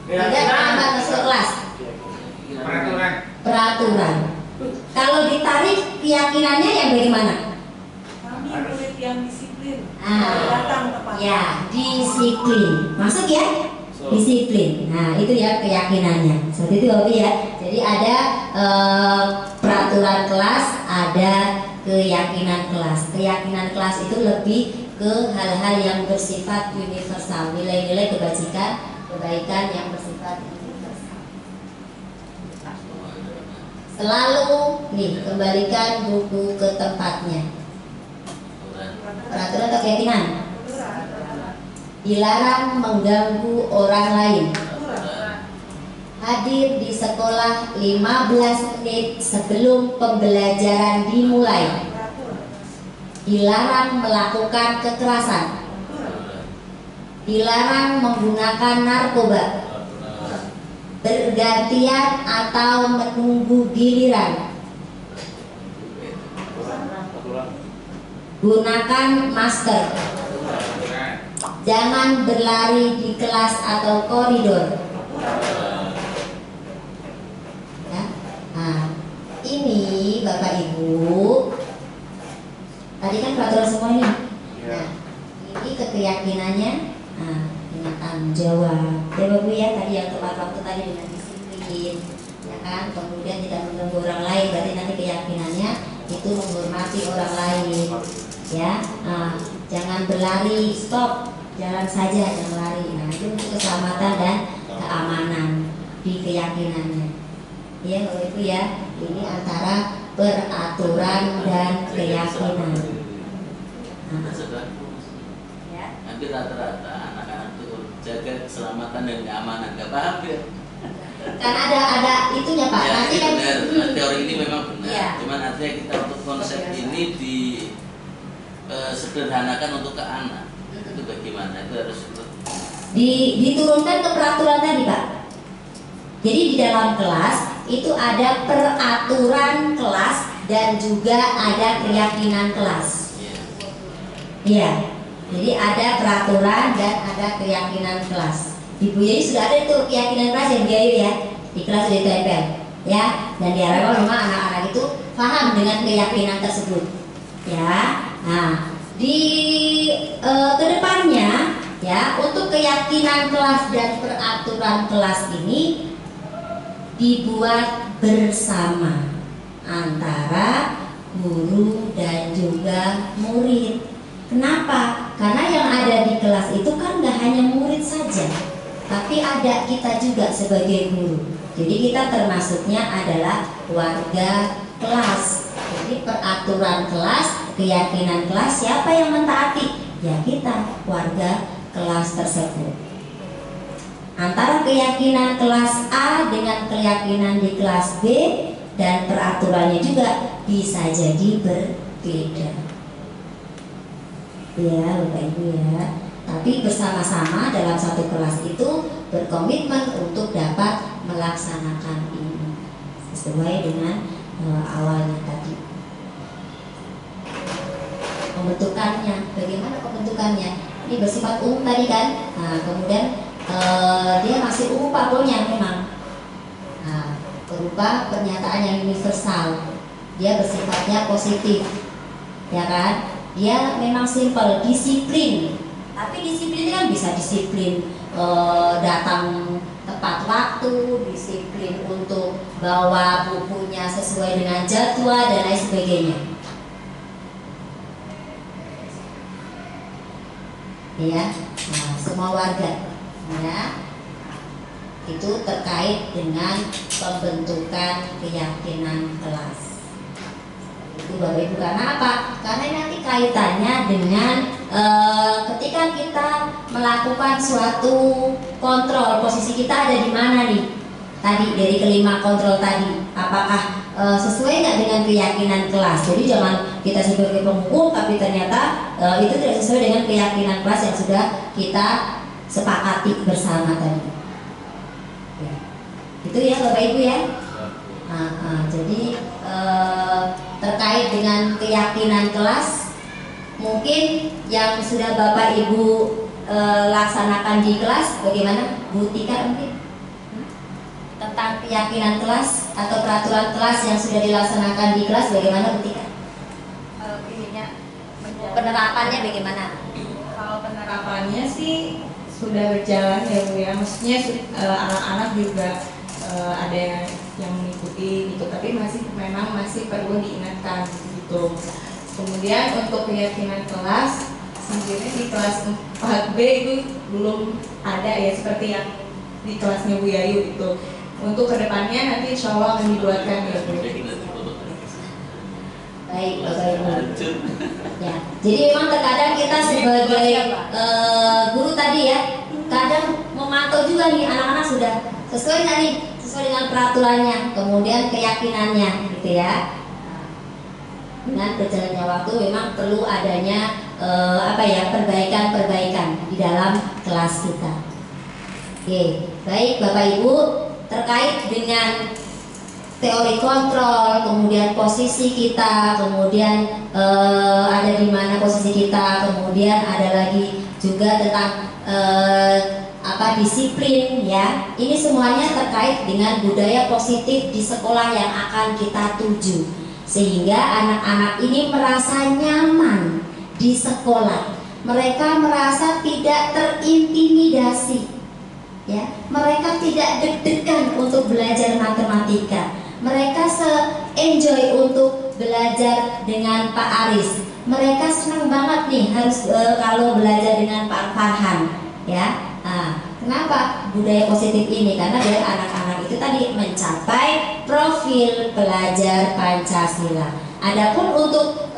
tidak terlambat masuk ke kelas. Peraturan. Kalau ditarik keyakinannya yang bagaimana? Murid yang disiplin, datang tepat. Ya, disiplin. Masuk ya? Disiplin. Nah, itu ya keyakinannya. Seperti itu Bapak ya. Jadi ada peraturan kelas, ada keyakinan kelas. Keyakinan kelas itu lebih ke hal-hal yang bersifat universal, nilai-nilai kebaikan yang bersifat universal. Selalu nih kembalikan buku ke tempatnya. Peraturan atau keyakinan? Dilarang mengganggu orang lain. Hadir di sekolah 15 menit sebelum pembelajaran dimulai. Dilarang melakukan kekerasan. Dilarang menggunakan narkoba. Bergantian atau menunggu giliran. Gunakan masker. Jangan berlari di kelas atau koridor. Ya. Nah, ini Bapak Ibu, tadi kan peraturan semua ini. Nah, ini keyakinannya. Nah, dengan tanggung jawab. Ya Bapak ya, tadi yang tepat waktu tadi dengan disiplin, ya kan. Kemudian tidak mengganggu orang lain, berarti nanti keyakinannya itu menghormati orang lain. Ya, nah, jangan berlari, stop, jalan saja, jangan lari. Nah, itu untuk keselamatan dan keamanan di keyakinannya. Ya, kalau itu ya, ini antara peraturan dan keyakinan. Nah, ya. Hampir rata-rata anak-anak itu jaga keselamatan dan keamanan, nggak paham ya? Kan ada itunya Pak. Ya, nanti kan benar. Teori ini memang benar. Ya. Cuman artinya kita untuk konsep ini di sederhanakan untuk ke anak. Itu bagaimana? Itu harus diturunkan ke peraturan tadi Pak. Jadi di dalam kelas itu ada peraturan kelas dan juga ada keyakinan kelas. Iya. Jadi ada peraturan dan ada keyakinan kelas. Ibu Yai sudah ada itu keyakinan kelas yang dia ya di kelas sudah ditempel ya, dan diharapkan memang anak-anak itu paham dengan keyakinan tersebut ya. Nah, di kedepannya ya, untuk keyakinan kelas dan peraturan kelas ini dibuat bersama antara guru dan juga murid. Kenapa? Karena yang ada di kelas itu kan gak hanya murid saja, tapi ada kita juga sebagai guru. Jadi kita termasuknya adalah warga kelas. Jadi peraturan kelas, keyakinan kelas, siapa yang mentaati? Ya kita, warga kelas tersebut. Antara keyakinan kelas A dengan keyakinan di kelas B dan peraturannya juga bisa jadi berbeda. Ya Bapak Ibu ya. Tapi bersama-sama dalam satu kelas itu berkomitmen untuk dapat melaksanakan ini sesuai dengan awalnya tadi. Pembentukannya, bagaimana pembentukannya? Ini bersifat umum tadi kan. Nah, kemudian dia masih umum pakulnya memang. Nah, berupa pernyataan yang universal. Dia bersifatnya positif, ya kan? Dia memang simpel, disiplin. Tapi disiplin kan bisa disiplin datang tepat waktu, disiplin untuk bawa bukunya sesuai dengan jadwal dan lain sebagainya. Ya, nah, semua warga, ya, itu terkait dengan pembentukan keyakinan kelas. Itu Bapak Ibu, karena apa? Karena nanti kaitannya dengan ketika kita melakukan suatu kontrol, posisi kita ada di mana nih? Tadi dari kelima kontrol tadi, apakah sesuai nggak dengan keyakinan kelas? Jadi jangan kita sebagai penghukum tapi ternyata itu tidak sesuai dengan keyakinan kelas yang sudah kita sepakati bersama tadi. Ya. Itu ya Bapak Ibu ya. Jadi terkait dengan keyakinan kelas, mungkin yang sudah Bapak Ibu laksanakan di kelas, bagaimana? Bu Tika mungkin tentang keyakinan kelas atau peraturan kelas yang sudah dilaksanakan di kelas, bagaimana Bu Tika? Penerapannya bagaimana? Kalau penerapannya sih sudah berjalan ya Bu ya, maksudnya anak-anak juga ada yang yang mengikuti gitu, tapi memang masih perlu diingatkan gitu. Kemudian untuk keyakinan kelas sendiri di kelas 4B itu belum ada ya seperti yang di kelasnya Bu Yayu gitu. Untuk kedepannya nanti insya Allah akan dibuatkan ya Bu. Baik Bapak Ibu. Ya, jadi memang terkadang kita sebagai guru tadi ya, kadang memantau juga nih anak-anak sudah sesuai nggak nih, sesuai dengan peraturannya, kemudian keyakinannya gitu ya. Dengan berjalannya waktu memang perlu adanya perbaikan-perbaikan di dalam kelas kita. Oke, baik Bapak Ibu, terkait dengan teori kontrol, kemudian posisi kita, kemudian ada di mana posisi kita, kemudian ada lagi juga tentang disiplin ya. Ini semuanya terkait dengan budaya positif di sekolah yang akan kita tuju, sehingga anak-anak ini merasa nyaman di sekolah. Mereka merasa tidak terintimidasi. Ya, mereka tidak deg-degan untuk belajar matematika. Mereka se-enjoy untuk belajar dengan Pak Aris. Mereka senang banget nih harus kalau belajar dengan Pak Farhan. Ya, kenapa budaya positif ini? Karena dari anak-anak itu tadi mencapai profil pelajar Pancasila. Adapun untuk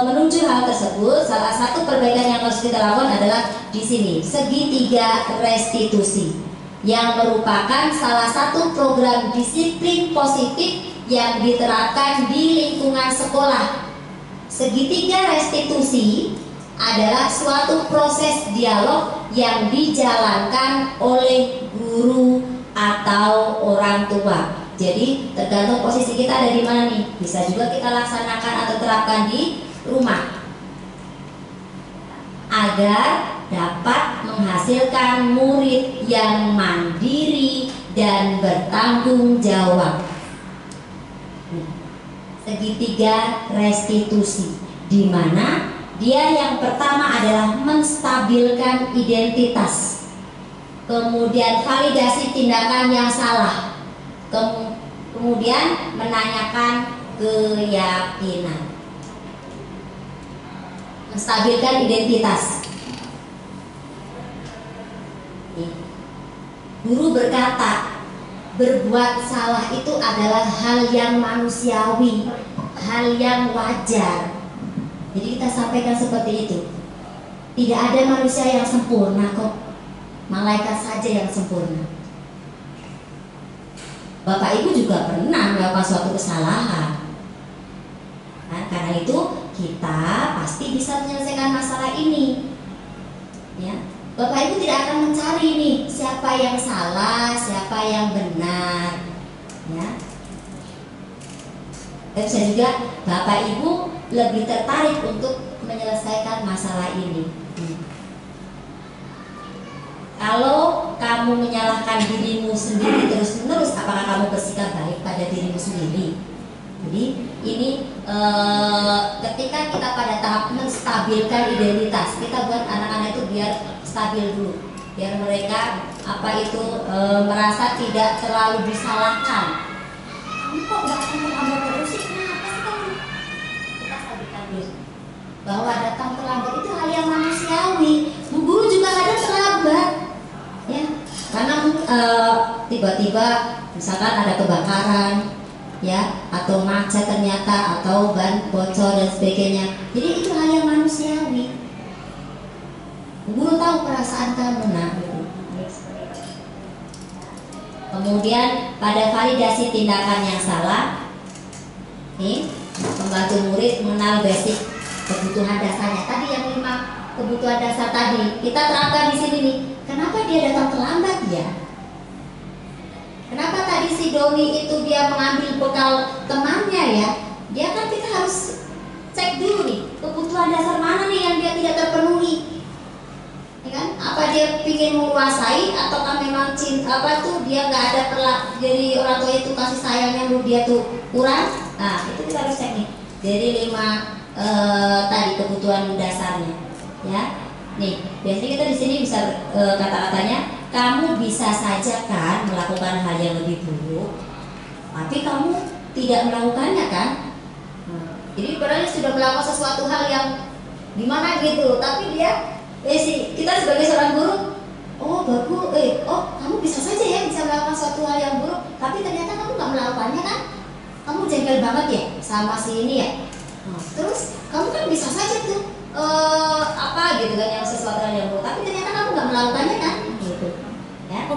menuju hal tersebut, salah satu perbaikan yang harus kita lakukan adalah di sini segitiga restitusi, yang merupakan salah satu program disiplin positif yang diterapkan di lingkungan sekolah. Segitiga restitusi adalah suatu proses dialog yang dijalankan oleh guru atau orang tua. Jadi tergantung posisi kita ada di mana nih. Bisa juga kita laksanakan atau terapkan di rumah agar dapat menghasilkan murid yang mandiri dan bertanggung jawab. Segitiga restitusi, di mana dia yang pertama adalah menstabilkan identitas, kemudian validasi tindakan yang salah, kemudian menanyakan keyakinan. Menstabilkan identitas. Guru berkata, berbuat salah itu adalah hal yang manusiawi, hal yang wajar. Jadi kita sampaikan seperti itu. Tidak ada manusia yang sempurna kok, malaikat saja yang sempurna. Bapak Ibu juga pernah melakukan suatu kesalahan. Nah, karena itu kita pasti bisa menyelesaikan masalah ini. Ya, Bapak Ibu tidak akan mencari nih siapa yang salah, siapa yang benar. Ya, dan bisa juga Bapak Ibu lebih tertarik untuk menyelesaikan masalah ini. Kalau kamu menyalahkan dirimu sendiri terus-menerus, apakah kamu bersikap baik pada dirimu sendiri? Jadi ini ketika kita pada tahap menstabilkan identitas, kita buat anak-anak itu biar stabil dulu, biar mereka merasa tidak terlalu disalahkan. Kamu kok nggak akan terlambat terus sih? Kenapa sih kamu? Kita stabilkan dulu bahwa datang terlambat itu hal yang manusiawi. Bu guru juga kadang terlambat. Ya, karena tiba-tiba misalkan ada kebakaran, ya, atau macet ternyata, atau ban bocor dan sebagainya. Jadi itu hal yang manusiawi. Guru tahu perasaan kamu, nah. Kemudian pada validasi tindakan yang salah, nih, membantu murid mengenal basic kebutuhan dasarnya. Tadi yang 5 kebutuhan dasar tadi kita terapkan di sini nih. Kenapa dia datang terlambat ya? Kenapa tadi si Doni itu dia mengambil bekal temannya ya? Dia kan kita harus cek dulu nih kebutuhan dasar mana nih yang dia tidak terpenuhi. Ya kan? Apa dia ingin menguasai ataukah memang cinta dia nggak ada jadi orang tua itu kasih sayang yang dia tuh kurang? Nah itu kita harus cek nih. Jadi 5 tadi kebutuhan dasarnya, ya. Nih, biasanya kita di sini bisa kata-katanya, kamu bisa saja kan melakukan hal yang lebih buruk, tapi kamu tidak melakukannya kan? Jadi padahal sudah melakukan sesuatu hal yang gimana gitu, tapi dia kita sebagai seorang guru, oh bagus, kamu bisa saja ya bisa melakukan suatu hal yang buruk, tapi ternyata kamu nggak melakukannya kan? Kamu jengkel banget ya sama si ini ya. Terus kamu kan bisa saja tuh apa gitu kan yang sesuatu hal yang buruk, tapi ternyata kamu nggak melakukannya kan? Gitu. Ya.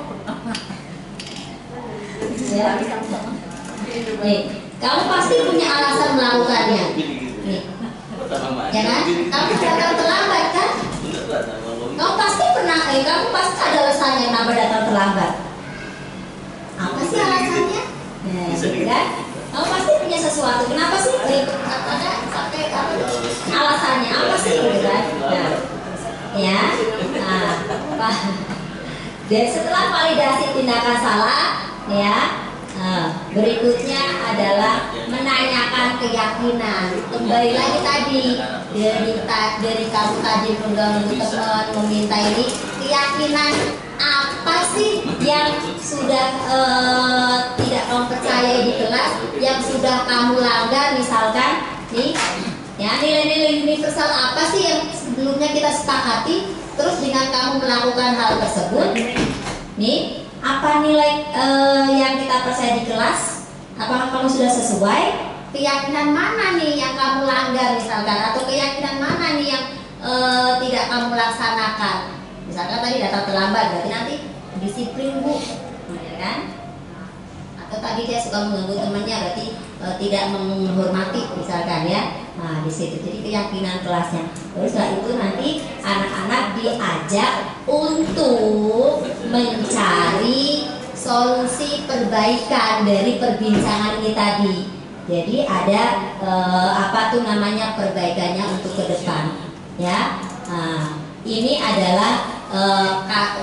Ya. Nih, kamu pasti punya alasan melakukannya. Nih. Ya kan? Kamu datang terlambat kan? Kamu pasti kamu pasti ada alasannya kenapa datang terlambat. Apa sih alasannya? Nah, gitu kan? Kamu pasti punya sesuatu. Kenapa sih? Ada sampai alasannya apa sih? Gitu kan? Nah, ya. Nah, dan setelah validasi tindakan salah, ya. Berikutnya adalah menanyakan keyakinan. Kembali lagi tadi dari kamu tadi mengganggu teman meminta ini, keyakinan apa sih yang sudah tidak kamu percaya di kelas, yang sudah kamu langgar, misalkan nih ya, nilai-nilai universal apa sih yang sebelumnya kita sepakati, terus dengan kamu melakukan hal tersebut nih, apa nilai yang kita percaya di kelas? Apakah kamu sudah sesuai? Keyakinan mana nih yang kamu langgar misalkan? Atau keyakinan mana nih yang tidak kamu laksanakan? Misalkan tadi datang terlambat, berarti nanti disiplin bu, ya kan? Atau tadi dia suka mengganggu temannya, berarti tidak menghormati misalkan ya. Nah di situ jadi keyakinan kelasnya. Terus setelah itu nanti anak-anak diajak untuk mencari solusi perbaikan dari perbincangan ini tadi. Jadi ada apa tuh namanya perbaikannya untuk ke depan, ya. Nah, ini adalah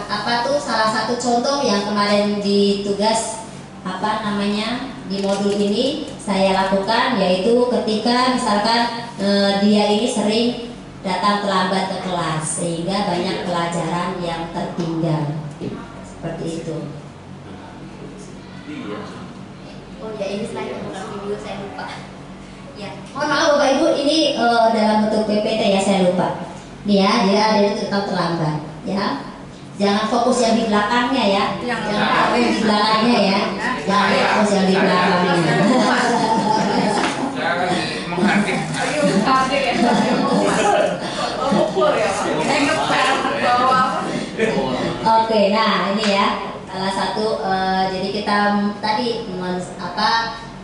apa tuh salah satu contoh yang kemarin di tugas apa namanya di modul ini saya lakukan, yaitu ketika misalkan dia ini sering datang terlambat ke kelas sehingga banyak pelajaran yang tertinggal seperti itu. Oh ya, ini slide bukan video, saya lupa. Ya, mohon maaf Bapak Ibu, ini dalam bentuk PPT ya, saya lupa. Nih ya, dia itu tetap terlambat ya. Jangan fokus yang di belakangnya ya. Jangan fokus di belakangnya ya. Jangan fokus yang di belakangnya. Oke, nah ini ya salah satu. Jadi kita tadi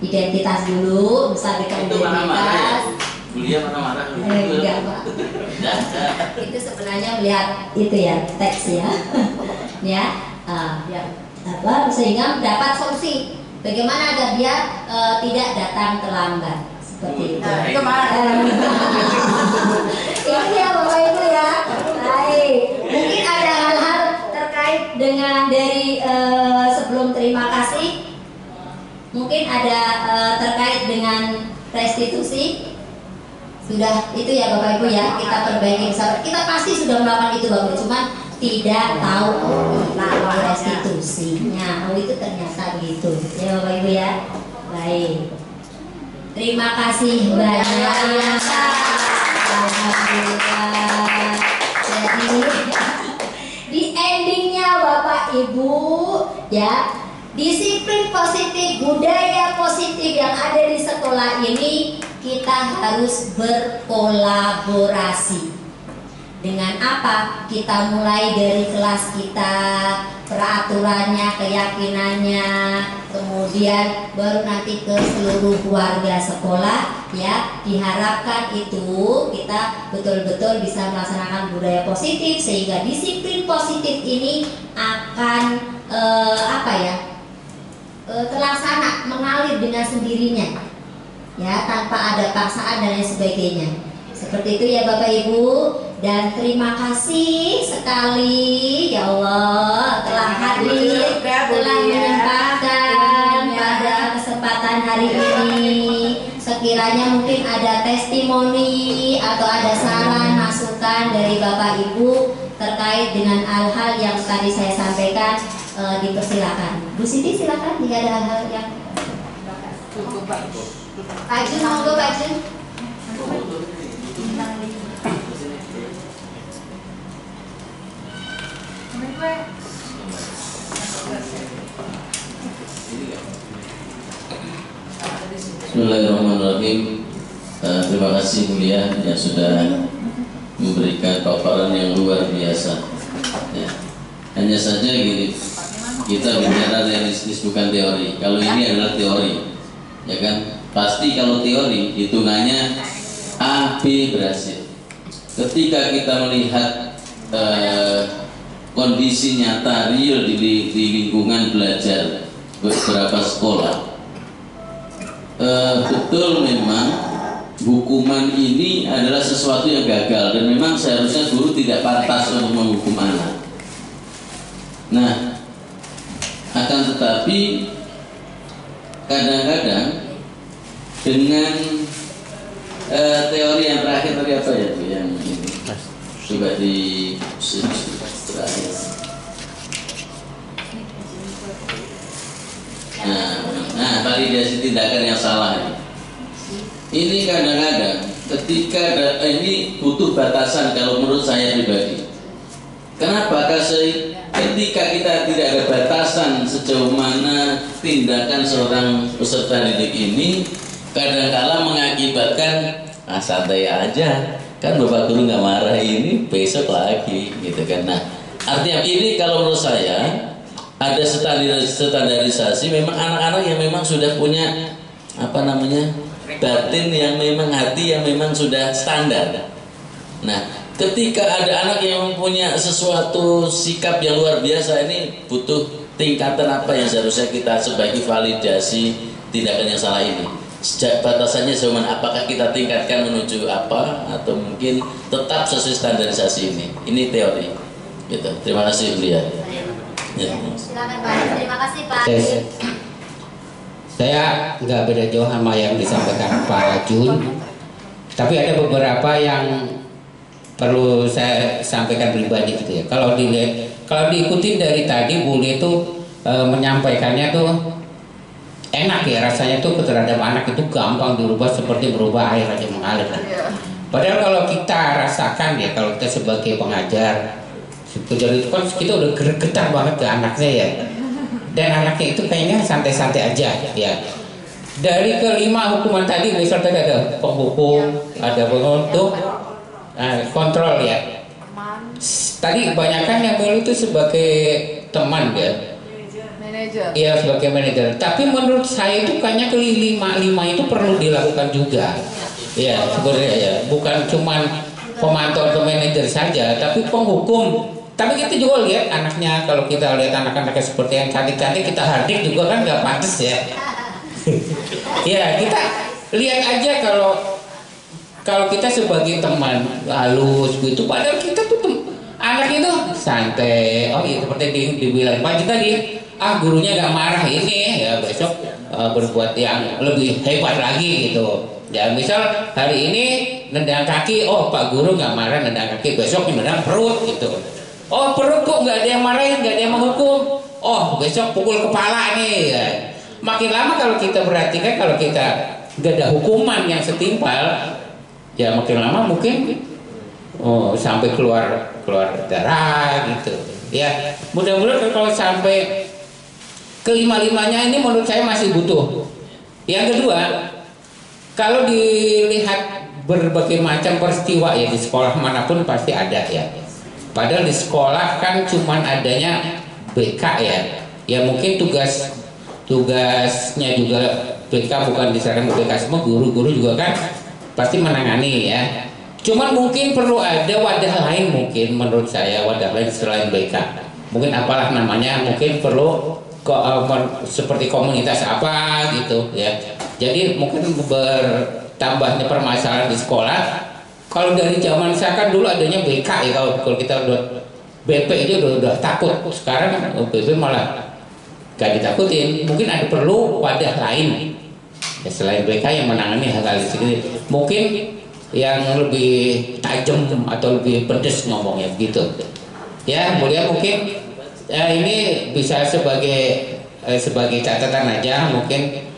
identitas dulu, bisa bikin identitas. Kuliah marah-marah. Enggak Pak. Itu sebenarnya melihat itu ya teks ya, ya, apa sehingga dapat solusi bagaimana agar dia tidak datang terlambat seperti itu. Itu ini ya Bapak Ibu ya. Baik, mungkin ada hal-hal terkait dengan dari sebelum terima kasih, mungkin ada terkait dengan restitusi. Sudah itu ya Bapak Ibu ya, kita perbaiki bersama. Kita pasti sudah melakukan itu Bapak Ibu, cuma tidak tahu tentang restitusinya. Oh itu ternyata begitu ya Bapak Ibu ya. Baik, terima kasih banyak. Alhamdulillah. Jadi di endingnya Bapak Ibu ya, disiplin positif, budaya positif yang ada di sekolah ini, kita harus berkolaborasi. Dengan apa? Kita mulai dari kelas kita, peraturannya, keyakinannya, kemudian baru nanti ke seluruh warga sekolah ya. Diharapkan itu kita betul-betul bisa melaksanakan budaya positif sehingga disiplin positif ini akan terlaksana, mengalir dengan sendirinya ya, tanpa ada paksaan dan lain sebagainya. Seperti itu ya Bapak Ibu, dan terima kasih sekali ya Allah telah hadir, telah menyempatkan pada kesempatan hari ini. Sekiranya mungkin ada testimoni atau ada saran masukan dari Bapak Ibu terkait dengan hal-hal yang tadi saya sampaikan, dipersilakan. Bu Siti silakan jika ada hal-hal yang Pak Jun, monggo Pak Jun. Bismillahirrahmanirrahim. Terima kasih Mulia yang sudah memberikan paparan yang luar biasa. Ya. Hanya saja gini, kita bicara realistis bukan teori. Kalau ini adalah teori, ya kan? Pasti kalau teori hitungannya A, B berhasil. Ketika kita melihat kondisi nyata real di lingkungan belajar beberapa sekolah, betul memang hukuman ini adalah sesuatu yang gagal dan memang seharusnya guru tidak pantas untuk menghukum anak. Nah, akan tetapi kadang-kadang dengan teori yang terakhir tadi apa ya tuh yang ini coba di terakhir. Nah, validasi tindakan yang salah ini kadang-kadang ketika ini butuh batasan kalau menurut saya pribadi. Kenapa? Karena ketika kita tidak ada batasan sejauh mana tindakan seorang peserta didik ini kadang-kala mengakibatkan santai aja kan bapak guru nggak marah ini besok lagi gitu kan. Nah artinya ini kalau menurut saya ada standarisasi memang anak-anak yang memang sudah punya apa namanya batin yang memang hati yang memang sudah standar. Nah ketika ada anak yang mempunyai sesuatu sikap yang luar biasa ini butuh tingkatan apa yang seharusnya kita sebagai validasi tindakan yang salah ini. Sejak batasannya zaman apakah kita tingkatkan menuju apa atau mungkin tetap sesuai standarisasi ini. Ini teori. Gitu. Terima kasih Bulia. Ya. Silakan Pak. Terima kasih Pak. Saya nggak beda jauh sama yang disampaikan Pak Jun, tapi ada beberapa yang perlu saya sampaikan pribadi gitu ya. Kalau diikutin dari tadi Bulia itu menyampaikannya tuh enak ya, rasanya tuh terhadap anak itu gampang dirubah seperti berubah air aja mengalir kan. Padahal kalau kita rasakan ya, kalau kita sebagai pengajar jadi itu kan kita udah gregetan banget ke anaknya ya, dan anaknya itu kayaknya santai-santai aja ya. Dari kelima hukuman tadi misalnya ada penghukum, ada pengutuk, kontrol ya. Tadi kebanyakan yang dulu itu sebagai teman ya, manajer. Iya sebagai manajer. Tapi menurut saya itu kayaknya kelima itu perlu dilakukan juga. Ya sebenarnya ya, bukan cuman pemantau atau manajer saja, tapi penghukum. Tapi kita juga lihat anaknya, kalau kita lihat anak-anaknya seperti yang cantik-cantik kita hardik juga kan nggak pantas ya. Ya kita lihat aja kalau kita sebagai teman halus gitu, padahal kita tuh anak itu santai. Oh iya seperti dibilang Pak tadi, gurunya nggak marah ini ya besok berbuat yang lebih hebat lagi gitu. Ya misal hari ini nendang kaki, oh Pak guru nggak marah nendang kaki, besok nendang perut gitu. Oh perut kok nggak ada yang marahin, nggak ada yang menghukum. Oh besok pukul kepala nih ya. Makin lama kalau kita perhatikan, kalau kita nggak ada hukuman yang setimpal, ya makin lama mungkin sampai keluar darah gitu. Ya mudah-mudahan kalau sampai kelima-limanya ini menurut saya masih butuh. Yang kedua, kalau dilihat berbagai macam peristiwa ya di sekolah manapun pasti ada ya. Padahal di sekolah kan cuman adanya BK ya. Ya mungkin tugasnya juga BK bukan diserahkan ke BK semua, guru-guru juga kan pasti menangani ya. Cuman mungkin perlu ada wadah lain mungkin menurut saya, wadah lain selain BK. Mungkin apalah namanya, mungkin perlu seperti komunitas apa gitu ya. Jadi mungkin bertambahnya permasalahan di sekolah. Kalau dari zaman saya kan dulu adanya BK ya, kalau kita udah BP itu udah takut. Sekarang BP malah gak ditakutin. Mungkin ada perlu wadah lain ya, selain BK yang menangani hal-hal seperti itu. Mungkin yang lebih tajam atau lebih pedes ngomongnya begitu. Ya, Bulia mungkin ini bisa sebagai catatan aja. Mungkin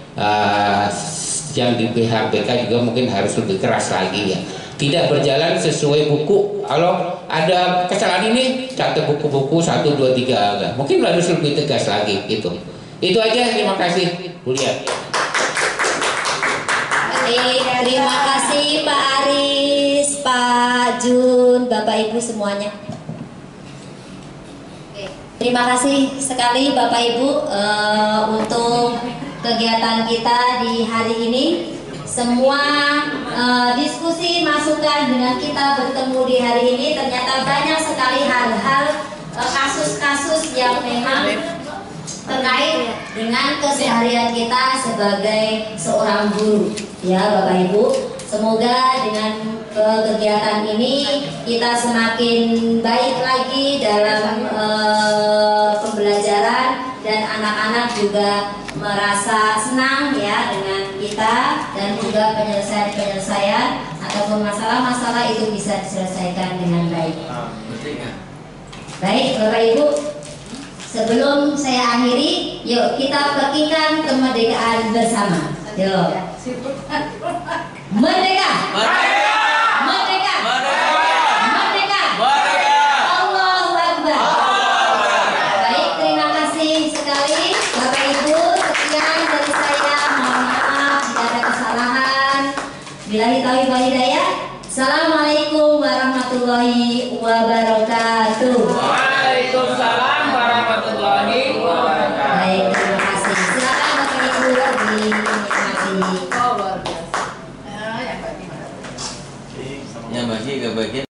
yang di PHBK juga mungkin harus lebih keras lagi ya. Tidak berjalan sesuai buku. Kalau ada kesalahan ini, catat buku-buku 1, 2, 3. Mungkin harus lebih tegas lagi gitu. Itu aja, terima kasih. Bulia. Terima kasih Pak Aris, Pak Jun, Bapak Ibu semuanya. Terima kasih sekali Bapak Ibu untuk kegiatan kita di hari ini. Semua diskusi, masukan dengan kita bertemu di hari ini, ternyata banyak sekali hal-hal, kasus-kasus yang memang terkait dengan keseharian kita sebagai seorang guru. Ya Bapak Ibu, semoga dengan kegiatan ini kita semakin baik lagi dalam pembelajaran, dan anak-anak juga merasa senang ya dengan kita, dan juga penyelesaian ataupun masalah-masalah itu bisa diselesaikan dengan baik. Baik Bapak Ibu, sebelum saya akhiri, yuk kita pekikan kemerdekaan bersama. Yuk. Merdeka! Merdeka! Merdeka! Merdeka! Allahu Akbar! Baik, terima kasih sekali Bapak Ibu. Sekian dari saya. Mohon maaf jika ada kesalahan. Billahi taufiq wal hidayah. Assalamualaikum warahmatullahi wabarakatuh.